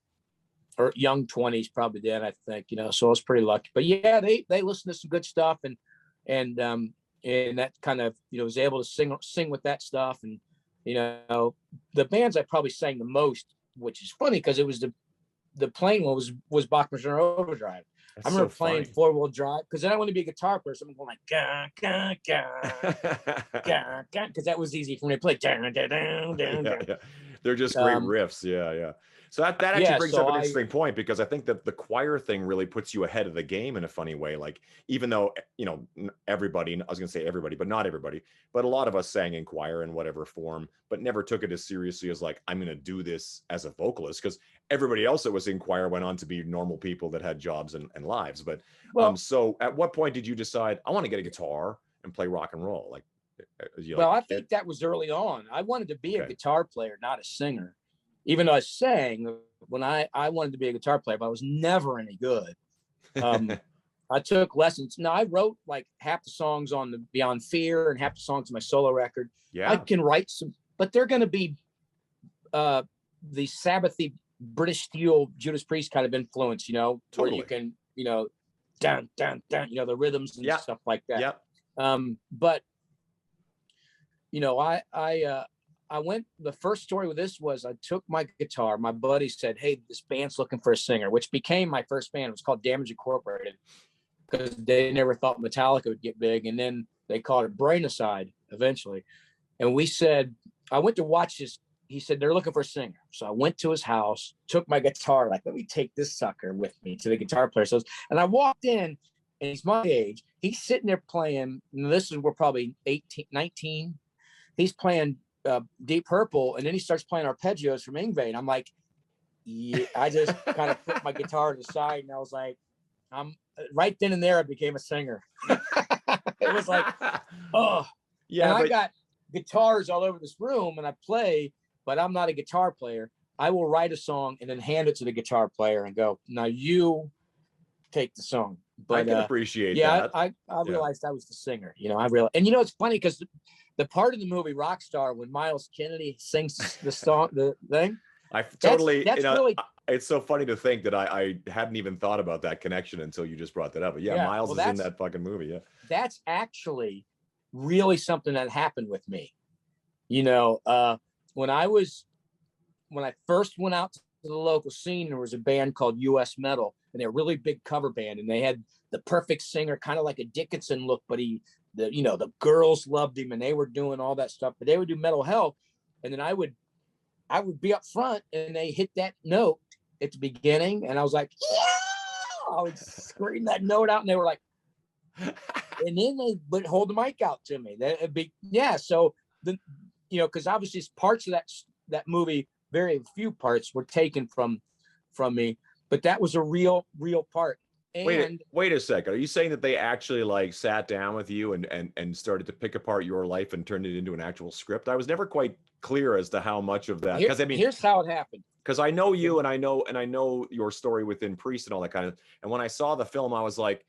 [SPEAKER 2] or young 20s probably then, I think, so I was pretty lucky. But yeah, they listened to some good stuff and that kind of, was able to sing with that stuff. And, the bands I probably sang the most, which is funny because it was the plain one was Bachman's Overdrive.
[SPEAKER 3] That's
[SPEAKER 2] I remember
[SPEAKER 3] so
[SPEAKER 2] playing
[SPEAKER 3] funny.
[SPEAKER 2] 4-wheel drive because then I want to be a guitar player. So I'm going like, gah, gah, gah, gah, gah, because that was easy for me to play.
[SPEAKER 3] Yeah. They're just great riffs. Yeah. So that actually brings up an interesting point because I think that the choir thing really puts you ahead of the game in a funny way. Like, even though, everybody, I was going to say everybody, but not everybody, but a lot of us sang in choir in whatever form, but never took it as seriously as like, I'm going to do this as a vocalist, because everybody else that was in choir went on to be normal people that had jobs and lives. But so at what point did you decide, I want to get a guitar and play rock and roll? Like,
[SPEAKER 2] I think that was early on. I wanted to be a guitar player, not a singer. Even though I sang, when I wanted to be a guitar player, but I was never any good. I took lessons. Now, I wrote like half the songs on the Beyond Fear and half the songs on my solo record. Yeah, I can write some, but they're going to be the Sabbathy British steel Judas Priest kind of influence,
[SPEAKER 3] Totally.
[SPEAKER 2] where you can, down, down, down, the rhythms and stuff like that.
[SPEAKER 3] Yeah.
[SPEAKER 2] But I went, the first story with this was I took my guitar. My buddy said, hey, this band's looking for a singer, which became my first band. It was called Damage Incorporated because they never thought Metallica would get big. And then they called it Brain Aside eventually. And we said, I went to watch this. He said, they're looking for a singer. So I went to his house, took my guitar, like, let me take this sucker with me to the guitar player. So, and I walked in and he's my age. He's sitting there playing. And this is, we're probably 18, 19. He's playing Deep Purple, and then he starts playing arpeggios from Yngwie, and I'm like, yeah. I just kind of put my guitar to the side, and I was like, I'm right then and there I became a singer. It was like, oh yeah. And I got guitars all over this room, and I play, but I'm not a guitar player. I will write a song and then hand it to the guitar player and go, now you take the song. But
[SPEAKER 3] I can appreciate
[SPEAKER 2] that.
[SPEAKER 3] I
[SPEAKER 2] realized I was the singer. I realized, and it's funny because the part of the movie Rockstar when Miles Kennedy sings the song, the thing.
[SPEAKER 3] I totally,
[SPEAKER 2] that's really.
[SPEAKER 3] It's so funny to think that I hadn't even thought about that connection until you just brought that up. But Miles is in that fucking movie. Yeah, that's
[SPEAKER 2] actually really something that happened with me. When I first went out to the local scene, there was a band called US Metal, and they're a really big cover band, and they had the perfect singer, kind of like a Dickinson look, but the girls loved him and they were doing all that stuff, but they would do Metal Hell. And then I would be up front and they hit that note at the beginning. And I was like, yeah, I would scream that note out and they were like, and then they would hold the mic out to me. That'd be, yeah. So cause obviously parts of that movie, very few parts were taken from me, but that was a real part.
[SPEAKER 3] Wait a second. Are you saying that they actually like sat down with you and started to pick apart your life and turned it into an actual script? I was never quite clear as to how much of that, because I mean,
[SPEAKER 2] here's how it happened.
[SPEAKER 3] Because I know you, and I know your story within Priest and all that kind of. And when I saw the film, I was like,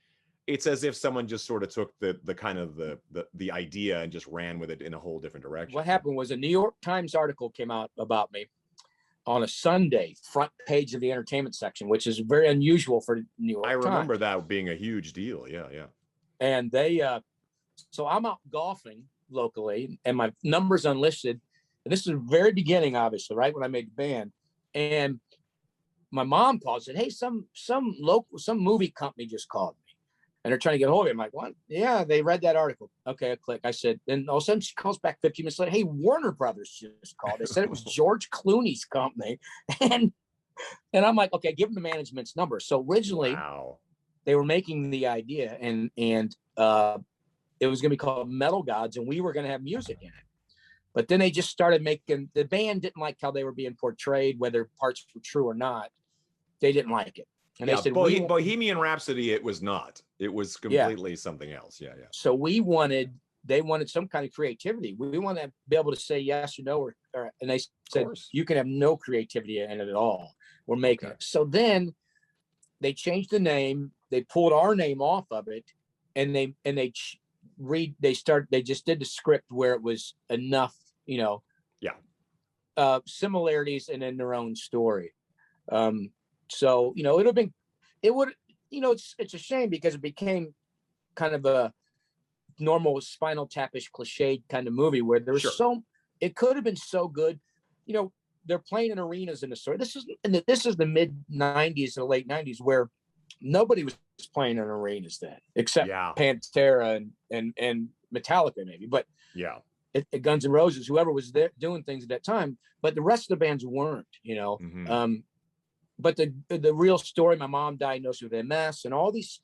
[SPEAKER 3] it's as if someone just sort of took the kind of the idea and just ran with it in a whole different direction.
[SPEAKER 2] What happened was a New York Times article came out about me on a Sunday, front page of the entertainment section, which is very unusual for New York Times.
[SPEAKER 3] I remember that being a huge deal. Yeah, yeah.
[SPEAKER 2] And they, so I'm out golfing locally, and my number's unlisted. And this is the very beginning, obviously, right when I made the band. And my mom called and said, "Hey, some movie company just called me, and they're trying to get a hold of me." I'm like, "What?" "Yeah, they read that article." Okay, I click. I said, and all of a sudden she calls back 15 minutes later. "Hey, Warner Brothers just called. They said it was George Clooney's company," and I'm like, "Okay, give them the management's number." So originally,
[SPEAKER 3] wow,
[SPEAKER 2] they were making the idea, and it was going to be called Metal Gods, and we were going to have music in it. But then they just started making, the band didn't like how they were being portrayed, whether parts were true or not. They didn't like it. And they said,
[SPEAKER 3] Bohemian Rhapsody, it was not. It was completely something else. Yeah, yeah.
[SPEAKER 2] So they wanted some kind of creativity. We want to be able to say yes or no, and they said, you can have no creativity in it at all. We're making it. So then they changed the name. They pulled our name off of it, and they just did the script where it was enough, similarities and in their own story. So, it's a shame because it became kind of a normal Spinal Tap-ish cliched kind of movie where there was it could have been so good. They're playing in arenas in the story. This is the mid 90s and late 90s where nobody was playing in arenas then, except Pantera and Metallica maybe, but Guns N' Roses, whoever was there doing things at that time, but the rest of the bands weren't,
[SPEAKER 3] Mm-hmm.
[SPEAKER 2] But the real story, my mom diagnosed with MS and all these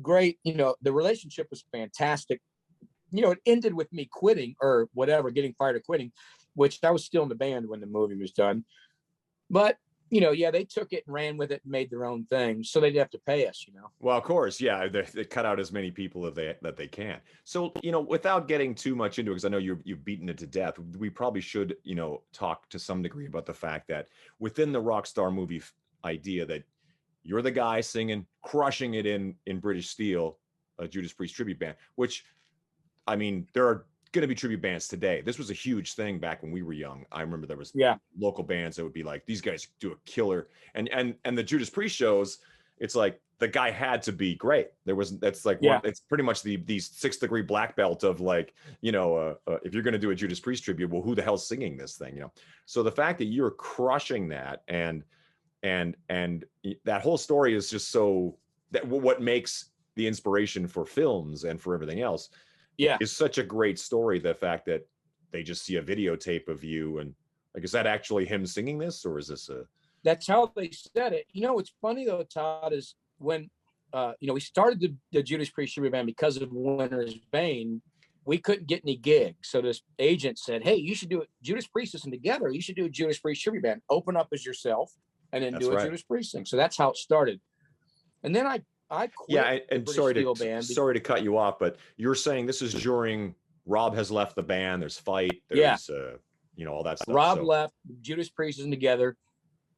[SPEAKER 2] great, the relationship was fantastic. It ended with me quitting or whatever, getting fired or quitting, which I was still in the band when the movie was done. But they took it and ran with it and made their own thing, so they'd have to pay us,
[SPEAKER 3] Well, of course, yeah, they cut out as many people that they can. So, without getting too much into it, because I know you've beaten it to death, we probably should, talk to some degree about the fact that within the Rockstar Movie idea that you're the guy singing, crushing it in British Steel, a Judas Priest tribute band, which, I mean, there are going to be tribute bands today. This was a huge thing back when we were young. I remember there was local bands that would be like, these guys do a killer, and the Judas Priest shows, it's like the guy had to be great. It's pretty much the 6th degree black belt of like, if you're going to do a Judas Priest tribute, well, who the hell's singing this thing? So the fact that you're crushing that and that whole story is just so that what makes the inspiration for films and for everything else is such a great story. The fact that they just see a videotape of you and like, is that actually him singing this, or is this
[SPEAKER 2] that's how they said it. What's funny though, Todd, is when we started the Judas Priest tribute band because of Winter's Bane, we couldn't get any gigs. So this agent said, "Hey, you should do it. Judas Priest isn't together. You should do a Judas Priest tribute band. Open up as yourself, and then do a Judas Priest thing." So that's how it started. And then I quit.
[SPEAKER 3] Yeah, and sorry to cut you off, but you're saying this is during Rob has left the band. There's fight. There's all that stuff.
[SPEAKER 2] Rob left. Judas Priest isn't together.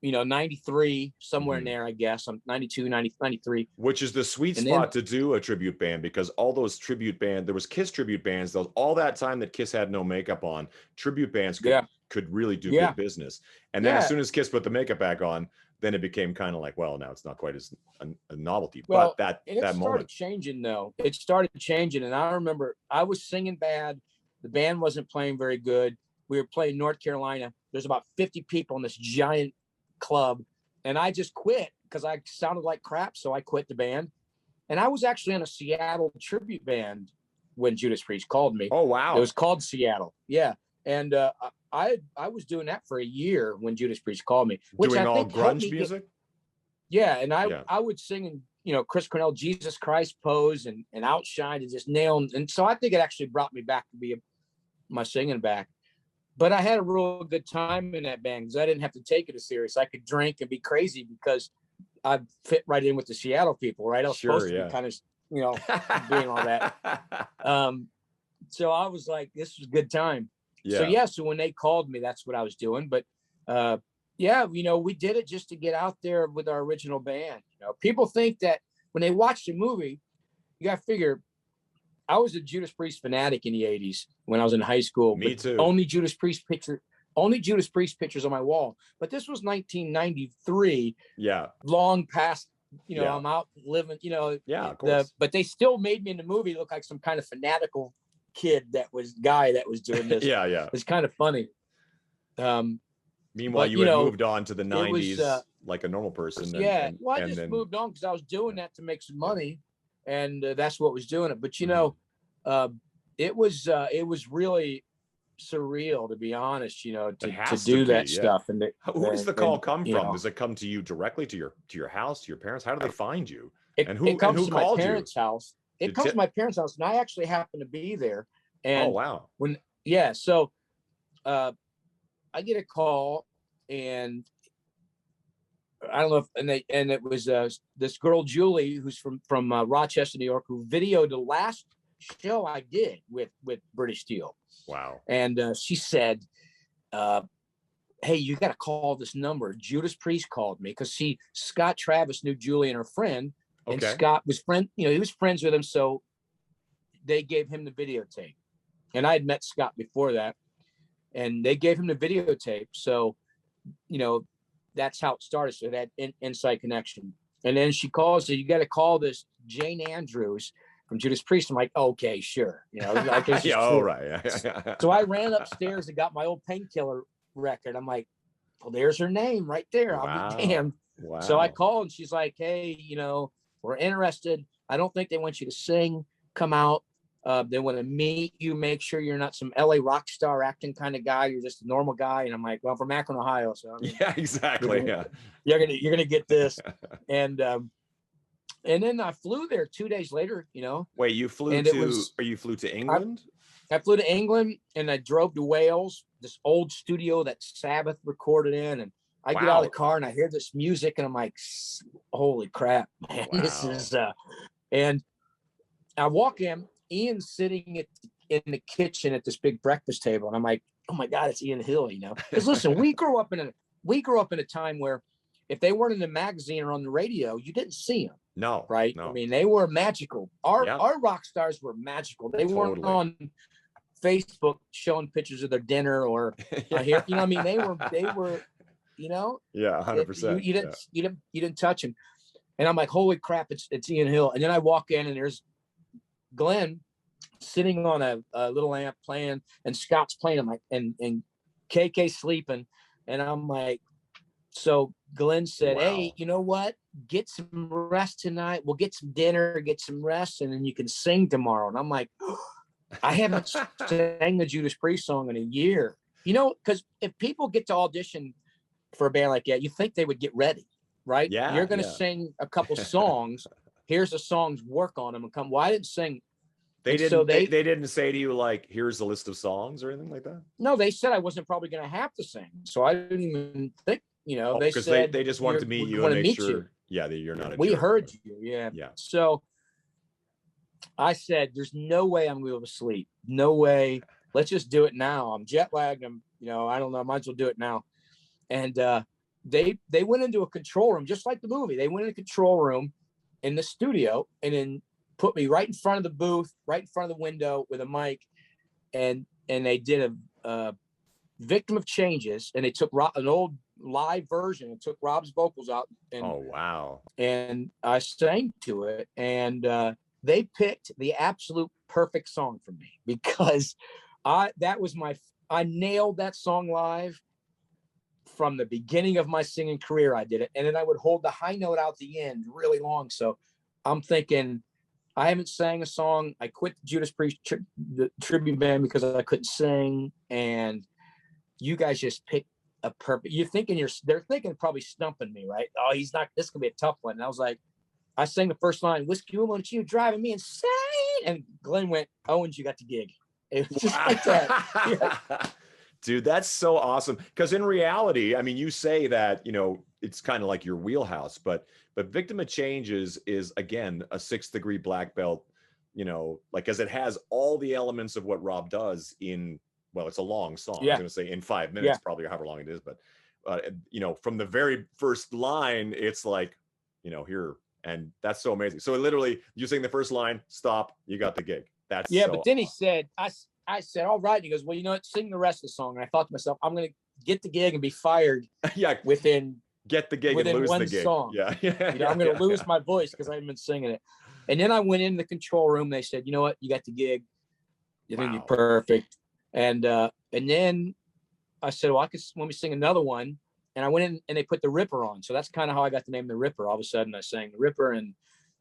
[SPEAKER 2] 93, somewhere in there, I guess. I'm 92, 93.
[SPEAKER 3] Which is the sweet spot to do a tribute band, because all those tribute bands, there was Kiss tribute bands, all that time that Kiss had no makeup on, tribute bands could really do good business. And then as soon as Kiss put the makeup back on, then it became kind of like, well, now it's not quite as a novelty.
[SPEAKER 2] Well,
[SPEAKER 3] but that
[SPEAKER 2] started
[SPEAKER 3] moment
[SPEAKER 2] changing though. It started changing, and I remember I was singing bad. The band wasn't playing very good. We were playing North Carolina. There's about 50 people in this giant club, and I just quit because I sounded like crap. So I quit the band, and I was actually in a Seattle tribute band when Judas Priest called me.
[SPEAKER 3] Oh wow!
[SPEAKER 2] It was called Seattle. Yeah, and I was doing that for a year when Judas Priest called me.
[SPEAKER 3] Doing all grunge music.
[SPEAKER 2] And I would sing in Chris Cornell, Jesus Christ Pose, and Outshine, and just nail. And so I think it actually brought me back to be my singing back. But I had a real good time in that band because I didn't have to take it as serious. I could drink and be crazy because I fit right in with the Seattle people, right? I was
[SPEAKER 3] Sure,
[SPEAKER 2] supposed to
[SPEAKER 3] yeah.
[SPEAKER 2] be kind of, you know, doing all that. So I was like, this was a good time. So
[SPEAKER 3] Yeah.
[SPEAKER 2] so when they called me, that's what I was doing. But yeah, you know, we did it just to get out there with our original band. You know, people think that when they watch the movie, you got to figure, I was a Judas Priest fanatic in the 80s when I was in high school.
[SPEAKER 3] Me
[SPEAKER 2] but
[SPEAKER 3] too.
[SPEAKER 2] Only Judas Priest pictures on my wall. But this was 1993.
[SPEAKER 3] Yeah.
[SPEAKER 2] Long past, you know,
[SPEAKER 3] Yeah.
[SPEAKER 2] I'm out living, you know.
[SPEAKER 3] Yeah, of course.
[SPEAKER 2] But they still made me in the movie look like some kind of fanatical guy that was doing this.
[SPEAKER 3] Yeah.
[SPEAKER 2] It's kind of funny.
[SPEAKER 3] Meanwhile,
[SPEAKER 2] but,
[SPEAKER 3] you had moved on to the 90s
[SPEAKER 2] was,
[SPEAKER 3] like a normal person.
[SPEAKER 2] Well, I just moved on because I was doing that to make some money, and that's what was doing it. But you know, it was really surreal, to be honest. You know, to do that stuff. And
[SPEAKER 3] who does the call come from?
[SPEAKER 2] Know,
[SPEAKER 3] does it come to you directly, to your house, to your parents? How do they find you?
[SPEAKER 2] And who comes to my parents' house? It comes to my parents' house, and I actually happen to be there. And
[SPEAKER 3] oh wow!
[SPEAKER 2] So I get a call, and I don't know if, and it was this girl Julie, who's from Rochester, New York, who videoed the last show I did with British Steel.
[SPEAKER 3] Wow!
[SPEAKER 2] And she said, "Hey, you got to call this number." Judas Priest called me because Scott Travis knew Julie and her friend, and Scott was he was friends with him, so they gave him the videotape. And I had met Scott before that, and they gave him the videotape. So, you know, that's how it started. So that inside connection. And then she calls, so you got to call this Jane Andrews from Judas Priest. I'm like, okay, sure. You know, like,
[SPEAKER 3] yeah, all right.
[SPEAKER 2] So I ran upstairs and got my old Painkiller record. I'm like, well, there's her name right there.
[SPEAKER 3] Wow.
[SPEAKER 2] I'll be damned.
[SPEAKER 3] Wow.
[SPEAKER 2] So I called, and she's like, hey, you know, we're interested. I don't think they want you to sing. Come out. They want to meet you, make sure you're not some LA rock star acting kind of guy. You're just a normal guy. And I'm like, well, I'm from Akron, Ohio. So I mean,
[SPEAKER 3] yeah, exactly.
[SPEAKER 2] You're gonna get this. And then I flew there 2 days later, you know.
[SPEAKER 3] Wait, you flew you flew to England?
[SPEAKER 2] I flew to England, and I drove to Wales, this old studio that Sabbath recorded in. And I get out of the car and I hear this music, and I'm like, holy crap, man. Wow. This is and I walk in. Ian's sitting in the kitchen at this big breakfast table, and I'm like, "Oh my God, it's Ian Hill!" You know, because listen, we grew up in a time where if they weren't in the magazine or on the radio, you didn't see them.
[SPEAKER 3] No,
[SPEAKER 2] right?
[SPEAKER 3] No.
[SPEAKER 2] I mean, they were magical. Our rock stars were magical. They weren't on Facebook showing pictures of their dinner or here. You know, I mean, they were, you know.
[SPEAKER 3] Yeah, 100%.
[SPEAKER 2] You didn't touch him, and I'm like, "Holy crap, it's Ian Hill!" And then I walk in, and there's Glenn sitting on a little amp playing, and Scott's playing. I'm like, and KK sleeping, and I'm like, so Glenn said, hey, you know what? Get some rest tonight. We'll get some dinner, get some rest, and then you can sing tomorrow. And I'm like, I haven't sang the Judas Priest song in a year. You know, because if people get to audition for a band like that, you think they would get ready, right?
[SPEAKER 3] Yeah.
[SPEAKER 2] You're going to sing a couple songs. Here's the songs, work on them and come. Well, I didn't sing.
[SPEAKER 3] They didn't say to you, like, here's a list of songs or anything like that?
[SPEAKER 2] No, they said I wasn't probably going to have to sing. So I didn't even think, you know, they said
[SPEAKER 3] they just wanted to meet you and make sure. Yeah, that you're not a
[SPEAKER 2] We
[SPEAKER 3] jerk.
[SPEAKER 2] heard you. Yeah. So I said, there's no way I'm going to be able to sleep. No way. Let's just do it now. I'm jet lagged. I'm, you know, I don't know. I might as well do it now. And they went into a control room, just like the movie. They went in a control room in the studio and then put me right in front of the booth, right in front of the window with a mic. And they did a Victim of Changes, and they took an old live version and took Rob's vocals out. And,
[SPEAKER 3] oh, wow.
[SPEAKER 2] And I sang to it, and they picked the absolute perfect song for me because I nailed that song live from the beginning of my singing career. I did it. And then I would hold the high note out the end really long. So I'm thinking, I haven't sang a song. I quit the Judas Priest the tribute band because I couldn't sing. And you guys just picked a perfect, they're thinking probably stumping me, right? Oh, this is gonna be a tough one. And I was like, I sang the first line, Whiskey Woman, you driving me insane. And Glenn went, Owens, you got the gig. It was just like that.
[SPEAKER 3] Dude, that's so awesome. Because in reality, I mean, you say that, you know, it's kind of like your wheelhouse. But Victim of Change is again a 6th degree black belt, you know, like, as it has all the elements of what Rob does in, well, it's a long song. I was going to say in 5 minutes, probably, or however long it is. But, you know, from the very first line, it's like, you know, here, and that's so amazing. So literally, you sing the first line, stop, you got the gig. That's so
[SPEAKER 2] But then he
[SPEAKER 3] awesome.
[SPEAKER 2] said, I said, all right. And he goes, well, you know what? Sing the rest of the song. And I thought to myself, I'm going to get the gig and be fired. Within
[SPEAKER 3] get the gig and lose the gig.
[SPEAKER 2] Song.
[SPEAKER 3] Yeah.
[SPEAKER 2] You know, I'm going to lose my voice because I haven't been singing it. And then I went into the control room. They said, you know what? You got the gig. You think you're perfect. And then I said, well, let me sing another one. And I went in and they put the Ripper on. So that's kind of how I got the name the Ripper. All of a sudden I sang the Ripper and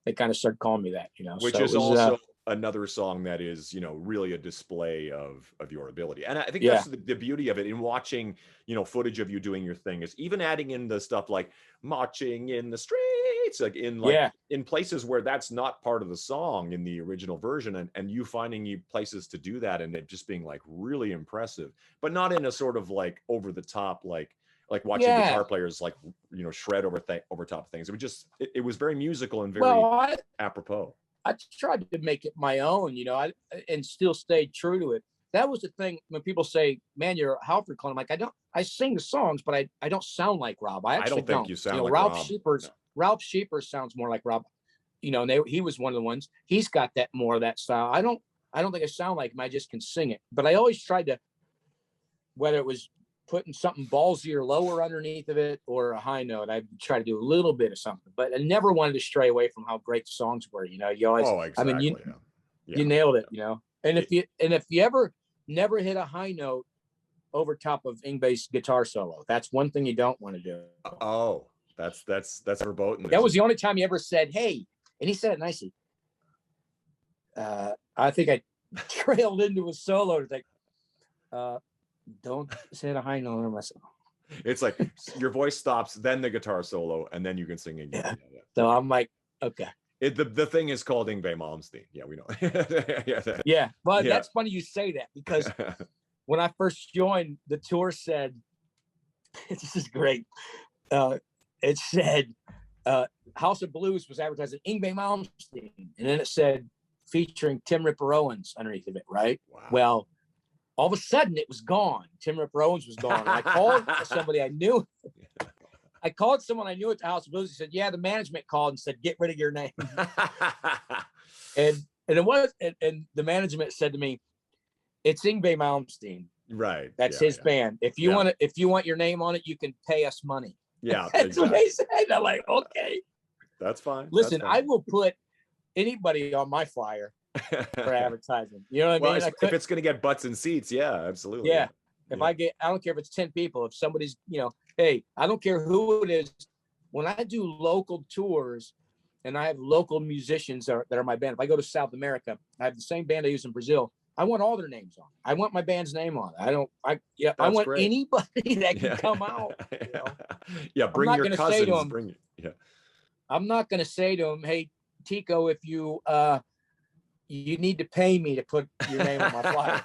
[SPEAKER 2] they kind of started calling me that, you know.
[SPEAKER 3] Which is also another song that is, you know, really a display of your ability. And I think that's the beauty of it in watching, you know, footage of you doing your thing, is even adding in the stuff like marching in the streets, like in places where that's not part of the song in the original version, and you finding places to do that, and it just being like really impressive, but not in a sort of like over the top, like watching guitar players, like, you know, shred over top of things. It was just, it was very musical and very apropos.
[SPEAKER 2] I tried to make it my own, you know, and still stayed true to it. That was the thing when people say, man, you're a Halford clone. I'm like, I sing the songs, but I don't sound like Rob. I actually
[SPEAKER 3] don't think you sound like
[SPEAKER 2] Ralph
[SPEAKER 3] Rob.
[SPEAKER 2] Sheepers. Ralph Sheepers sounds more like Rob, you know, and he was one of the ones. He's got that more of that style. I don't think I sound like him. I just can sing it. But I always tried to, whether it was putting something ballsy or lower underneath of it or a high note, I try to do a little bit of something, but I never wanted to stray away from how great the songs were. You know, you always,
[SPEAKER 3] exactly.
[SPEAKER 2] I mean, you nailed it, you know, and if you ever never hit a high note over top of Yngwie's guitar solo, that's one thing you don't want to do.
[SPEAKER 3] Oh, that's verboten.
[SPEAKER 2] That was the only time he ever said, hey, and he said it nicely. I think I trailed into a solo to think, don't say a high note on myself.
[SPEAKER 3] It's like your voice stops, then the guitar solo, and then you can sing again. Yeah.
[SPEAKER 2] So I'm like, okay.
[SPEAKER 3] The thing is called Yngwie Malmsteen. Yeah, we know.
[SPEAKER 2] But that's funny you say that, because when I first joined, the tour said, this is great. It said, House of Blues was advertised as Yngwie Malmsteen, and then it said featuring Tim Ripper Owens underneath of it, right?
[SPEAKER 3] Wow.
[SPEAKER 2] Well, all of a sudden it was gone. Tim Ripper Owens was gone. And I called somebody I knew. I called someone I knew at the House of Blues. He said, yeah, the management called and said, get rid of your name. and the management said to me, it's Yngwie Malmsteen.
[SPEAKER 3] Right.
[SPEAKER 2] That's his band. If you want your name on it, you can pay us money.
[SPEAKER 3] Yeah.
[SPEAKER 2] That's what they said. I'm like, okay.
[SPEAKER 3] That's fine.
[SPEAKER 2] Listen, I will put anybody on my flyer for advertising. You know what I mean?
[SPEAKER 3] If it's going to get butts and seats, yeah, absolutely.
[SPEAKER 2] Yeah. I don't care if it's 10 people. If somebody's, you know, hey, I don't care who it is. When I do local tours and I have local musicians that are my band, if I go to South America, I have the same band I use in Brazil. I want all their names on. I want my band's name on. I want great. Anybody that can come out. You know?
[SPEAKER 3] Yeah, bring your cousins.
[SPEAKER 2] I'm not going to say to him, hey, Tico, if you need to pay me to put your name on my flyer.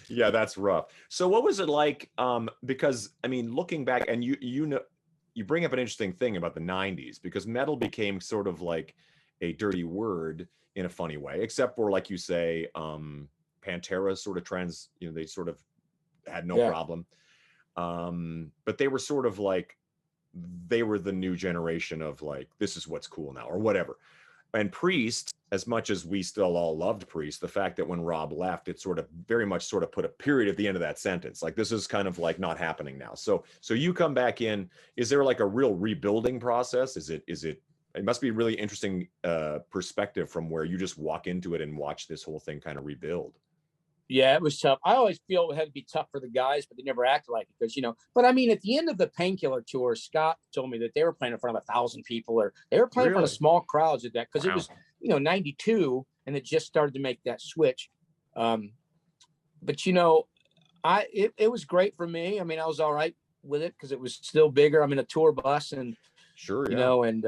[SPEAKER 3] Yeah, that's rough. So what was it like? Because I mean, looking back, and you know, you bring up an interesting thing about the 90s, because metal became sort of like a dirty word in a funny way, except for, like you say, Pantera sort of they sort of had no problem. But they were sort of like, they were the new generation of like, this is what's cool now or whatever. And Priest, as much as we still all loved Priest, the fact that when Rob left, it sort of very much sort of put a period at the end of that sentence. Like, this is kind of like not happening now. So you come back in, is there like a real rebuilding process? It must be a really interesting perspective from where you just walk into it and watch this whole thing kind of rebuild.
[SPEAKER 2] Yeah, it was tough. I always feel it had to be tough for the guys, but they never acted like it because, you know, but I mean, at the end of the Painkiller tour, Scott told me that they were playing in front of 1,000 people, or they were playing in front of small crowds at that, because it was, you know, 92 and it just started to make that switch. But, you know, it was great for me. I mean, I was all right with it because it was still bigger. I'm in a tour bus and, you know, and,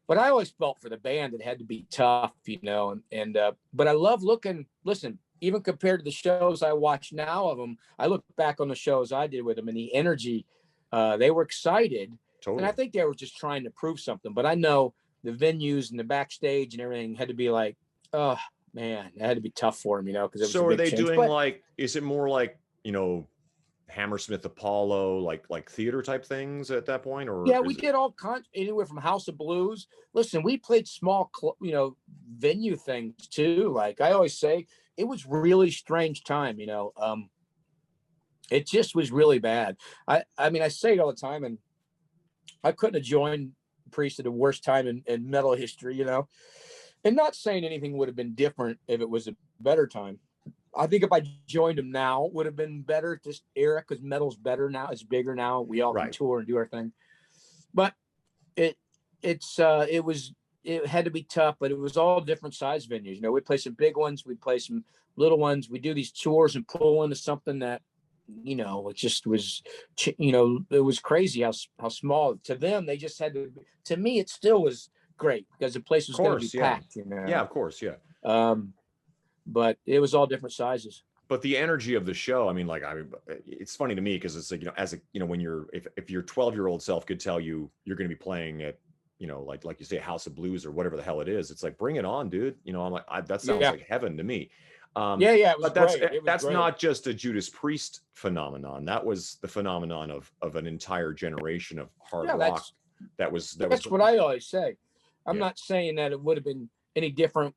[SPEAKER 2] but I always felt for the band, it had to be tough, you know, but I love listen, even compared to the shows I watch now of them, I look back on the shows I did with them and the energy They were excited.
[SPEAKER 3] Totally.
[SPEAKER 2] And I think they were just trying to prove something. But I know the venues and the backstage and everything had to be like, oh, man, it had to be tough for them, because it was
[SPEAKER 3] So
[SPEAKER 2] a
[SPEAKER 3] are
[SPEAKER 2] big
[SPEAKER 3] they
[SPEAKER 2] change.
[SPEAKER 3] doing
[SPEAKER 2] But,
[SPEAKER 3] is it more like, Hammersmith Apollo, like theater type things at that point? Or
[SPEAKER 2] yeah, we did all kinds, anywhere from House of Blues. Listen, we played small, venue things too. Like I always say, it was really strange time, it just was really bad. I mean, I say it all the time, and I couldn't have joined Priest at the worst time in metal history, and not saying anything would have been different if it was a better time. I think if I joined them now, it would have been better at this era because metal's better now. It's bigger now. We all can
[SPEAKER 3] Right.
[SPEAKER 2] tour and do our thing. But it had to be tough, but it was all different size venues. We play some big ones, we play some little ones. We do these tours and pull into something that, it just was, it was crazy how small. To them, they just had to me, it still was great because the place was going to be packed.
[SPEAKER 3] Yeah, of course, yeah.
[SPEAKER 2] But it was all different sizes.
[SPEAKER 3] But the energy of the show, it's funny to me because it's like, when if your 12-year-old self could tell you you're going to be playing at, like you say, House of Blues or whatever the hell it is, it's like, bring it on, dude. I'm like, that sounds like heaven to me.
[SPEAKER 2] It was
[SPEAKER 3] but that's
[SPEAKER 2] great.
[SPEAKER 3] not just a Judas Priest phenomenon. That was the phenomenon of an entire generation of hard rock. That's
[SPEAKER 2] what I always say. I'm not saying that it would have been any different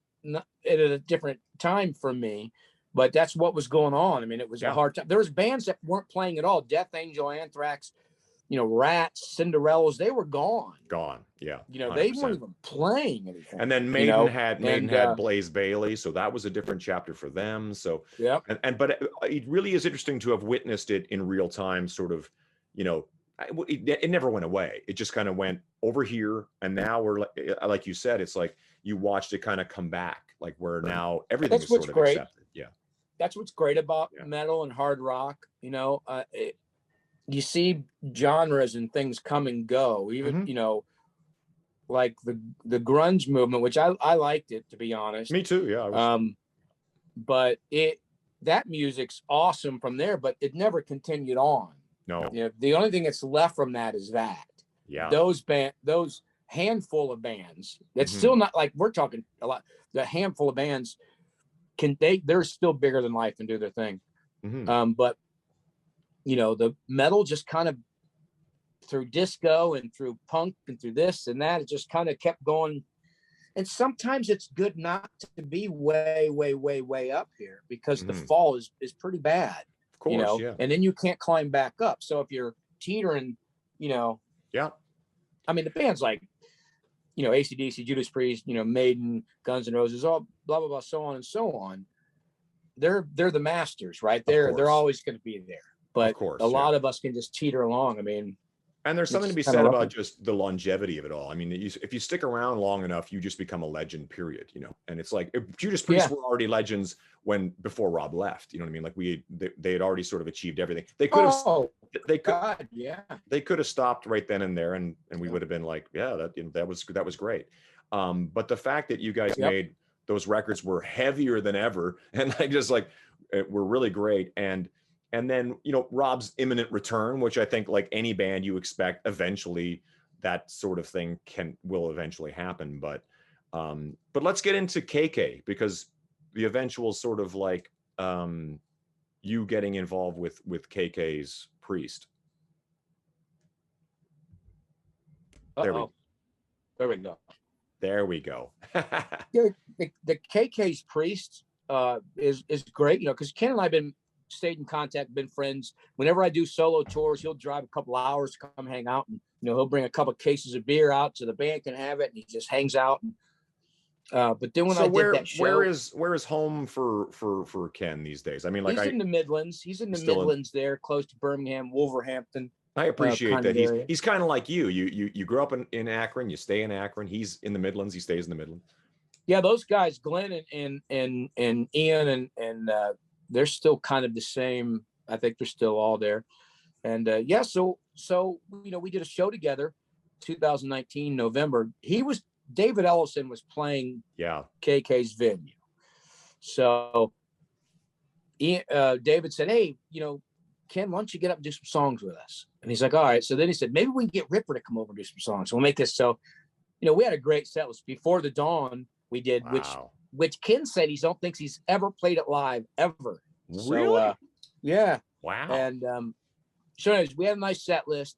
[SPEAKER 2] at a different time for me, but that's what was going on. I mean, it was a hard time. There was bands that weren't playing at all. Death Angel, Anthrax, Rats, Cinderellas, they were gone.
[SPEAKER 3] Yeah.
[SPEAKER 2] They weren't even playing anything.
[SPEAKER 3] And then Maiden had Blaze Bayley, so that was a different chapter for them. So but it really is interesting to have witnessed it in real time, sort of, it never went away. It just kind of went over here, and now we're like you said, it's like you watched it kind of come back, like where now everything is sort of accepted. Yeah,
[SPEAKER 2] that's what's great about metal and hard rock. You see genres and things come and go. Even like the grunge movement, which I liked it, to be honest.
[SPEAKER 3] Me too. Yeah.
[SPEAKER 2] But that music's awesome from there, but it never continued on.
[SPEAKER 3] No.
[SPEAKER 2] The only thing that's left from that is that.
[SPEAKER 3] Yeah.
[SPEAKER 2] Those handful of bands. That's still not like we're talking a lot. The handful of bands they're still bigger than life and do their thing. But the metal just kind of through disco and through punk and through this and that, it just kind of kept going. And sometimes it's good not to be way, way, way, way up here because the fall is pretty bad.
[SPEAKER 3] Of course,
[SPEAKER 2] and then you can't climb back up. So if you're teetering, I mean, the bands like, AC/DC, Judas Priest, Maiden, Guns N' Roses, all blah, blah, blah, so on and so on. They're the masters, right? They're always going to be there. But a lot of us can just teeter along. I mean,
[SPEAKER 3] and there's something to be said about just the longevity of it all. I mean, if you stick around long enough, you just become a legend, period. And it's like if Judas Priest were already legends before Rob left. You know what I mean? Like they had already sort of achieved everything. They could have. They could have stopped right then and there, and we would have been like, that was great. But the fact that you guys made those records were heavier than ever, and were really great. And then, Rob's imminent return, which I think like any band you expect eventually that sort of thing will eventually happen. But let's get into KK, because the eventual sort of like you getting involved with KK's Priest. There we go. There we go.
[SPEAKER 2] The KK's Priest is great, because Ken and I have stayed in contact, been friends. Whenever I do solo tours, he'll drive a couple hours to come hang out, and he'll bring a couple of cases of beer out so the band can have it, and he just hangs out. But then when I did that show,
[SPEAKER 3] where is home for Ken these days? I mean, like
[SPEAKER 2] he's in the Midlands. He's in the Midlands there, close to Birmingham, Wolverhampton.
[SPEAKER 3] I appreciate that. He's kind of like you. You grew up in Akron. You stay in Akron. He's in the Midlands. He stays in the Midlands.
[SPEAKER 2] Yeah, those guys, Glenn and Ian and they're still kind of the same. I think they're still all there. And so we did a show together, 2019 November. David Ellison was playing KK's venue. So David said, hey, Ken, why don't you get up and do some songs with us? And he's like, all right. So then he said, maybe we can get Ripper to come over and do some songs. We'll make this. So, we had a great set list. Before the Dawn we did,
[SPEAKER 3] Wow.
[SPEAKER 2] which Ken said he don't thinks he's ever played it live ever.
[SPEAKER 3] Really?
[SPEAKER 2] So, yeah.
[SPEAKER 3] Wow.
[SPEAKER 2] And so anyways, we had a nice set list.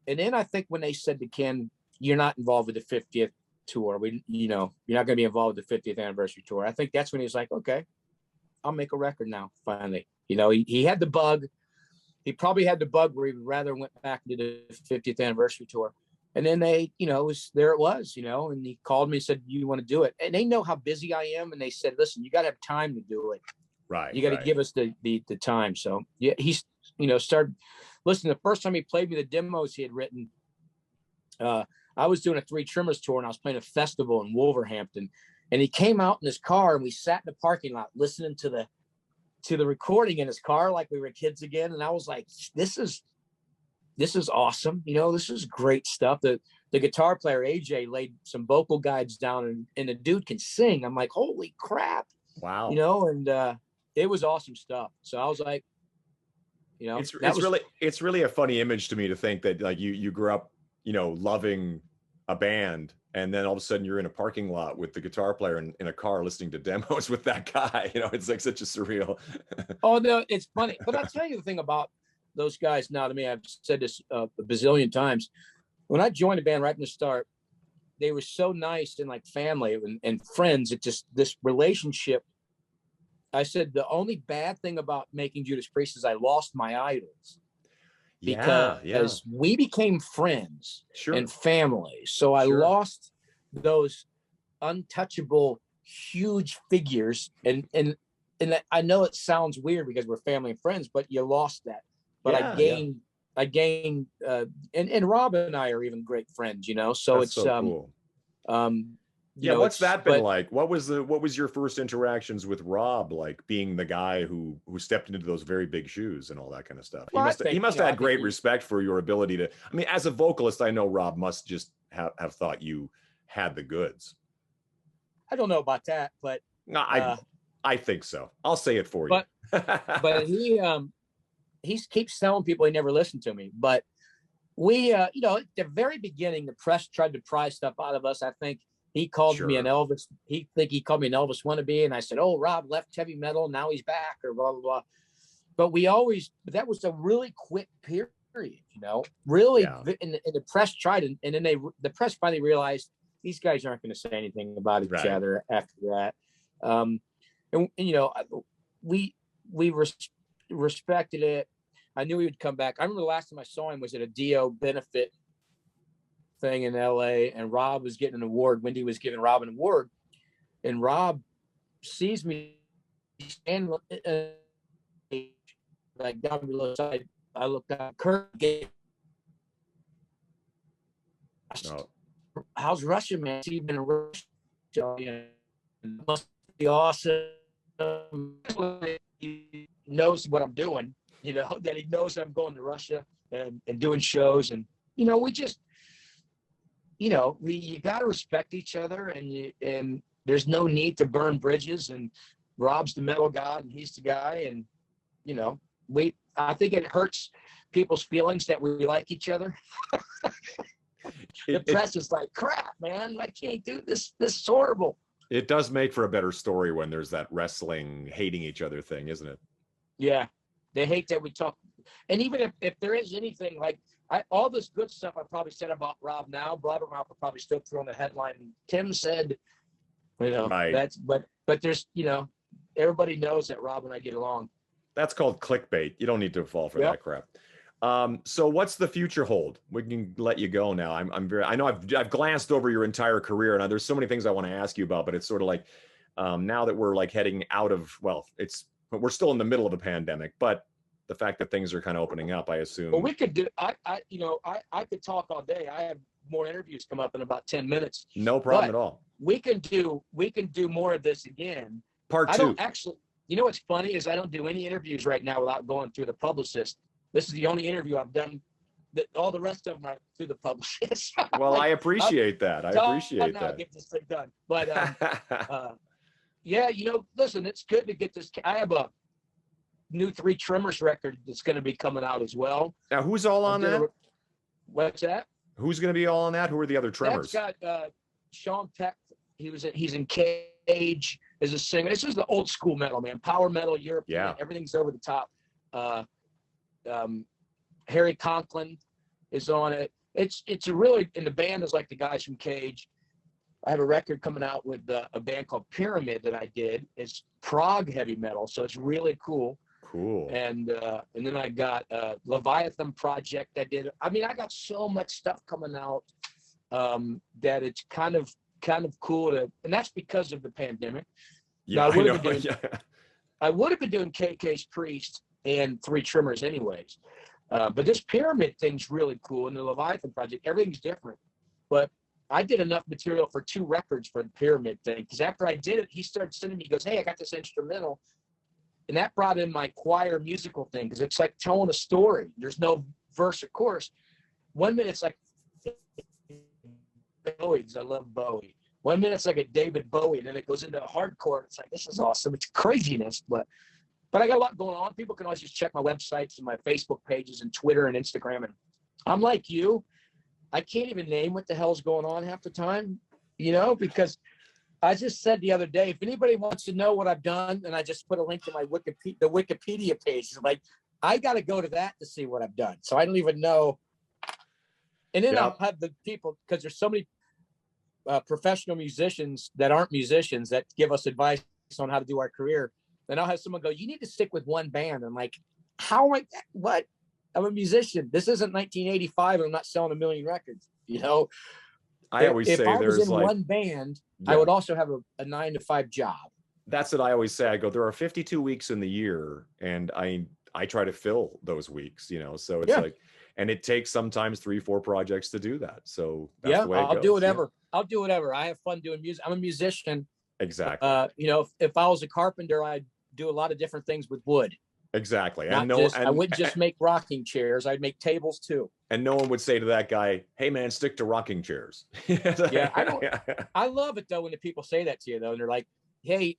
[SPEAKER 2] And then I think when they said to Ken, you're not involved with the 50th tour, you're not going to be involved with the 50th anniversary tour. I think that's when he was like, okay, I'll make a record now, finally. He had the bug. He probably had the bug where he would rather went back to the 50th anniversary tour. And then they, it was, and he called me and said, you want to do it? And they know how busy I am. And they said, listen, you got to have time to do it.
[SPEAKER 3] Right.
[SPEAKER 2] You got to give us the time. So yeah, he's, started listening. The first time he played me the demos he had written, I was doing a 3 Tremors tour and I was playing a festival in Wolverhampton, and he came out in his car and we sat in the parking lot listening to the recording in his car like we were kids again. And I was like, this is awesome. This is great stuff. The guitar player, AJ, laid some vocal guides down and the dude can sing. I'm like, holy crap.
[SPEAKER 3] Wow.
[SPEAKER 2] And it was awesome stuff. So I was like,
[SPEAKER 3] it's really a funny image to me to think that like you grew up, loving a band, and then all of a sudden you're in a parking lot with the guitar player in a car listening to demos with that guy. It's like such a surreal.
[SPEAKER 2] Oh no, it's funny. But I'll tell you the thing about those guys now. To me, I've said this a bazillion times. When I joined the band right from the start, they were so nice and like family and friends. It just, this relationship. I said the only bad thing about making Judas Priest is I lost my idols. Because we became friends and family. So I lost those untouchable, huge figures. And I know it sounds weird because we're family and friends, but you lost that. But I gained, and Rob and I are even great friends, so
[SPEAKER 3] That's
[SPEAKER 2] it's,
[SPEAKER 3] so cool. What's that been like? What was your first interactions with Rob like, being the guy who stepped into those very big shoes and all that kind of stuff?
[SPEAKER 2] Well,
[SPEAKER 3] he must have had great respect for your ability to, I mean, as a vocalist, I know Rob must just have thought you had the goods.
[SPEAKER 2] I don't know about that, but
[SPEAKER 3] no, I think so. I'll say it for you.
[SPEAKER 2] But he keeps telling people he never listened to me, but we, at the very beginning, the press tried to pry stuff out of us. I think he called me an Elvis. He called me an Elvis wannabe. And I said, oh, Rob left heavy metal. Now he's back, or blah, blah, blah. But that was a really quick period, really. Yeah. And the press tried. And then the press finally realized these guys aren't going to say anything about each other after that. We respected it. I knew he would come back. I remember the last time I saw him was at a Dio benefit thing in LA, and Rob was getting an award. Wendy was giving Rob an award, and Rob sees me stand like down below side. I looked at Kurt. How's Russia, man? You've been in Russia. It must be awesome. He knows what I'm doing, that he knows I'm going to Russia and doing shows. And, we just, you got to respect each other, and there's no need to burn bridges. And Rob's the metal god and he's the guy. And, I think it hurts people's feelings that we like each other. The press is like, crap, man, I can't do this. This is horrible.
[SPEAKER 3] It does make for a better story when there's that wrestling hating each other thing, isn't it?
[SPEAKER 2] Yeah. They hate that we talk. And even if there is anything like all this good stuff I probably said about Rob now, Blabbermouth will probably still throw in the headline. Tim said, that's, but there's, everybody knows that Rob and I get along.
[SPEAKER 3] That's called clickbait. You don't need to fall for that crap. So what's the future hold? We can let you go now. I know I've glanced over your entire career, and there's so many things I want to ask you about, but it's sort of like, now that we're like heading out of, we're still in the middle of a pandemic, but the fact that things are kind of opening up, I assume.
[SPEAKER 2] Well, we could do, I could talk all day. I have more interviews come up in about 10 minutes.
[SPEAKER 3] No problem at all.
[SPEAKER 2] We can do more of this again.
[SPEAKER 3] Part 2.
[SPEAKER 2] I don't actually, what's funny is I don't do any interviews right now without going through the publicist. This is the only interview I've done. All the rest of them are through the publicist.
[SPEAKER 3] Well, I appreciate that. I appreciate that.
[SPEAKER 2] Get this thing done. But yeah, listen, it's good to get this. I have new Three Tremors record that's going to be coming out as well.
[SPEAKER 3] Now, who's all on that?
[SPEAKER 2] What's that?
[SPEAKER 3] Who's going to be all on that? Who are the other Tremors?
[SPEAKER 2] That's got Sean Peck. He's in Cage as a singer. This is the old school metal, man. Power metal, European.
[SPEAKER 3] Yeah.
[SPEAKER 2] Everything's over the top. Harry Conklin is on it. It's a really, and the band is like the guys from Cage. I have a record coming out with a band called Pyramid that I did. It's prog heavy metal, so it's really cool.
[SPEAKER 3] Cool.
[SPEAKER 2] And then I got Leviathan project I did. I mean, I got so much stuff coming out that it's kind of cool to, and that's because of the pandemic.
[SPEAKER 3] Yeah,
[SPEAKER 2] now,
[SPEAKER 3] I know.
[SPEAKER 2] I would have been doing KK's Priest and Three Tremors anyways. But this Pyramid thing's really cool. And the Leviathan project, everything's different. But I did enough material for 2 records for the Pyramid thing. Because after I did it, he started sending me, he goes, hey, I got this instrumental. And that brought in my choir musical thing. Because it's like telling a story. There's no verse or chorus. 1 minute it's like Bowie, because I love Bowie. 1 minute it's like a David Bowie. And then it goes into hardcore. It's like, this is awesome. It's craziness. But I got a lot going on. People can always just check my websites and my Facebook pages and Twitter and Instagram. And I'm like you. I can't even name what the hell's going on half the time, because I just said the other day, if anybody wants to know what I've done, and I just put a link to my Wikipedia page. Like, I got to go to that to see what I've done. So I don't even know. And then I'll have the people, because there's so many professional musicians that aren't musicians that give us advice on how to do our career. Then I'll have someone go, you need to stick with one band. I'm like, how am I, what? I'm a musician. This isn't 1985 and I'm not selling 1 million records,
[SPEAKER 3] I always say
[SPEAKER 2] if I was
[SPEAKER 3] there's
[SPEAKER 2] in
[SPEAKER 3] like
[SPEAKER 2] one band, I would also have a 9-to-5 job.
[SPEAKER 3] That's what I always say. I go, there are 52 weeks in the year and I try to fill those weeks, so it's like, and it takes sometimes 3-4 projects to do that. So that's the way it goes.
[SPEAKER 2] I'll do whatever. Yeah. I'll do whatever. I have fun doing music. I'm a musician.
[SPEAKER 3] Exactly.
[SPEAKER 2] If I was a carpenter, I'd do a lot of different things with wood.
[SPEAKER 3] Exactly.
[SPEAKER 2] I wouldn't just make rocking chairs. I'd make tables too.
[SPEAKER 3] And no one would say to that guy, hey man, stick to rocking chairs.
[SPEAKER 2] I love it though when the people say that to you though. And they're like, hey,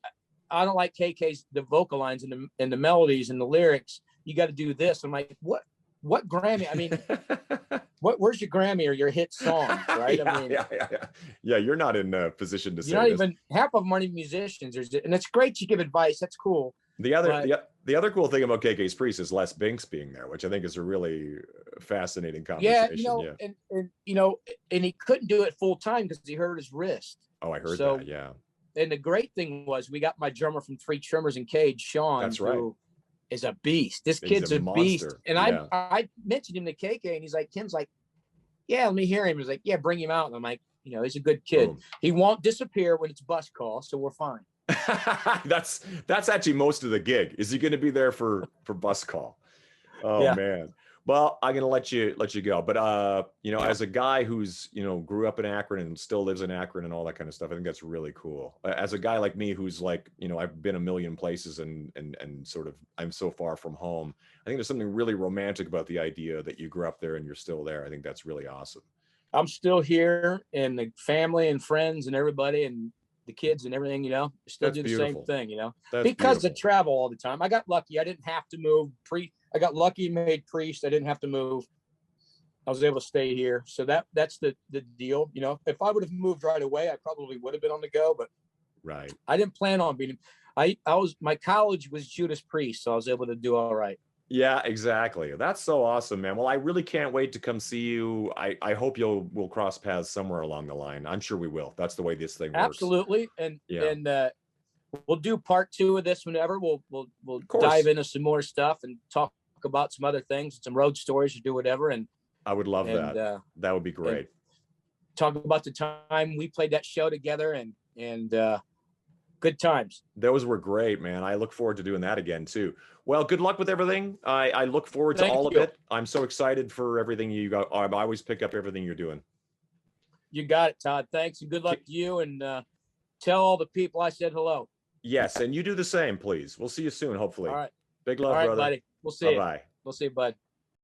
[SPEAKER 2] I don't like KK's, the vocal lines and the melodies and the lyrics. You got to do this. I'm like, what Grammy? I mean, where's your Grammy or your hit song, right?
[SPEAKER 3] Yeah. You're not in a position to say.
[SPEAKER 2] You're not even half of them aren't even musicians. And it's great you give advice. That's cool.
[SPEAKER 3] The other cool thing about KK's Priest is Les Binks being there, which I think is a really fascinating conversation.
[SPEAKER 2] And he couldn't do it full time because he hurt his wrist.
[SPEAKER 3] Oh, I heard that. Yeah.
[SPEAKER 2] And the great thing was we got my drummer from Three Tremors and Cage, Sean.
[SPEAKER 3] That's right.
[SPEAKER 2] Who is a beast. This kid's a beast. And I mentioned him to KK, and he's like, Kim's like, yeah, let me hear him. He's like, yeah, bring him out. And I'm like, he's a good kid. Boom. He won't disappear when it's bus call, so we're fine.
[SPEAKER 3] That's actually most of the gig. Is he going to be there for bus call? Oh man. Well, I'm going to let you go. But as a guy who's grew up in Akron and still lives in Akron and all that kind of stuff, I think that's really cool. As a guy like me who's like I've been a million places and sort of I'm so far from home. I think there's something really romantic about the idea that you grew up there and you're still there. I think that's really awesome. I'm
[SPEAKER 2] still here, and the family and friends and everybody and the kids and everything, still
[SPEAKER 3] that's
[SPEAKER 2] do the
[SPEAKER 3] beautiful.
[SPEAKER 2] same thing,
[SPEAKER 3] That's
[SPEAKER 2] because
[SPEAKER 3] beautiful.
[SPEAKER 2] I travel all the time. I got lucky. I didn't have to move. I got lucky, made Priest. I didn't have to move. I was able to stay here. So that's the deal. If I would have moved right away, I probably would have been on the go, but
[SPEAKER 3] right.
[SPEAKER 2] I didn't plan on being, my college was Judas Priest. So I was able to do all right.
[SPEAKER 3] Yeah, exactly. That's so awesome, man. Well, I really can't wait to come see you. I hope we'll cross paths somewhere along the line. I'm sure we will. That's the way this thing works.
[SPEAKER 2] Absolutely. And we'll do part 2 of this whenever. We'll dive into some more stuff and talk about some other things, some road stories, or do whatever. And
[SPEAKER 3] I would love that. That would be great.
[SPEAKER 2] Talk about the time we played that show together and good times.
[SPEAKER 3] Those were great, man. I look forward to doing that again too. Well, good luck with everything. I look forward to all of it. I'm so excited for everything you got. I always pick up everything you're doing.
[SPEAKER 2] You got it, Todd. Thanks, and good luck to you. And tell all the people I said hello.
[SPEAKER 3] Yes, and you do the same, please. We'll see you soon, hopefully.
[SPEAKER 2] All right.
[SPEAKER 3] Big love,
[SPEAKER 2] all right,
[SPEAKER 3] brother.
[SPEAKER 2] Buddy. We'll see you.
[SPEAKER 3] Bye-bye.
[SPEAKER 2] We'll see you, bud.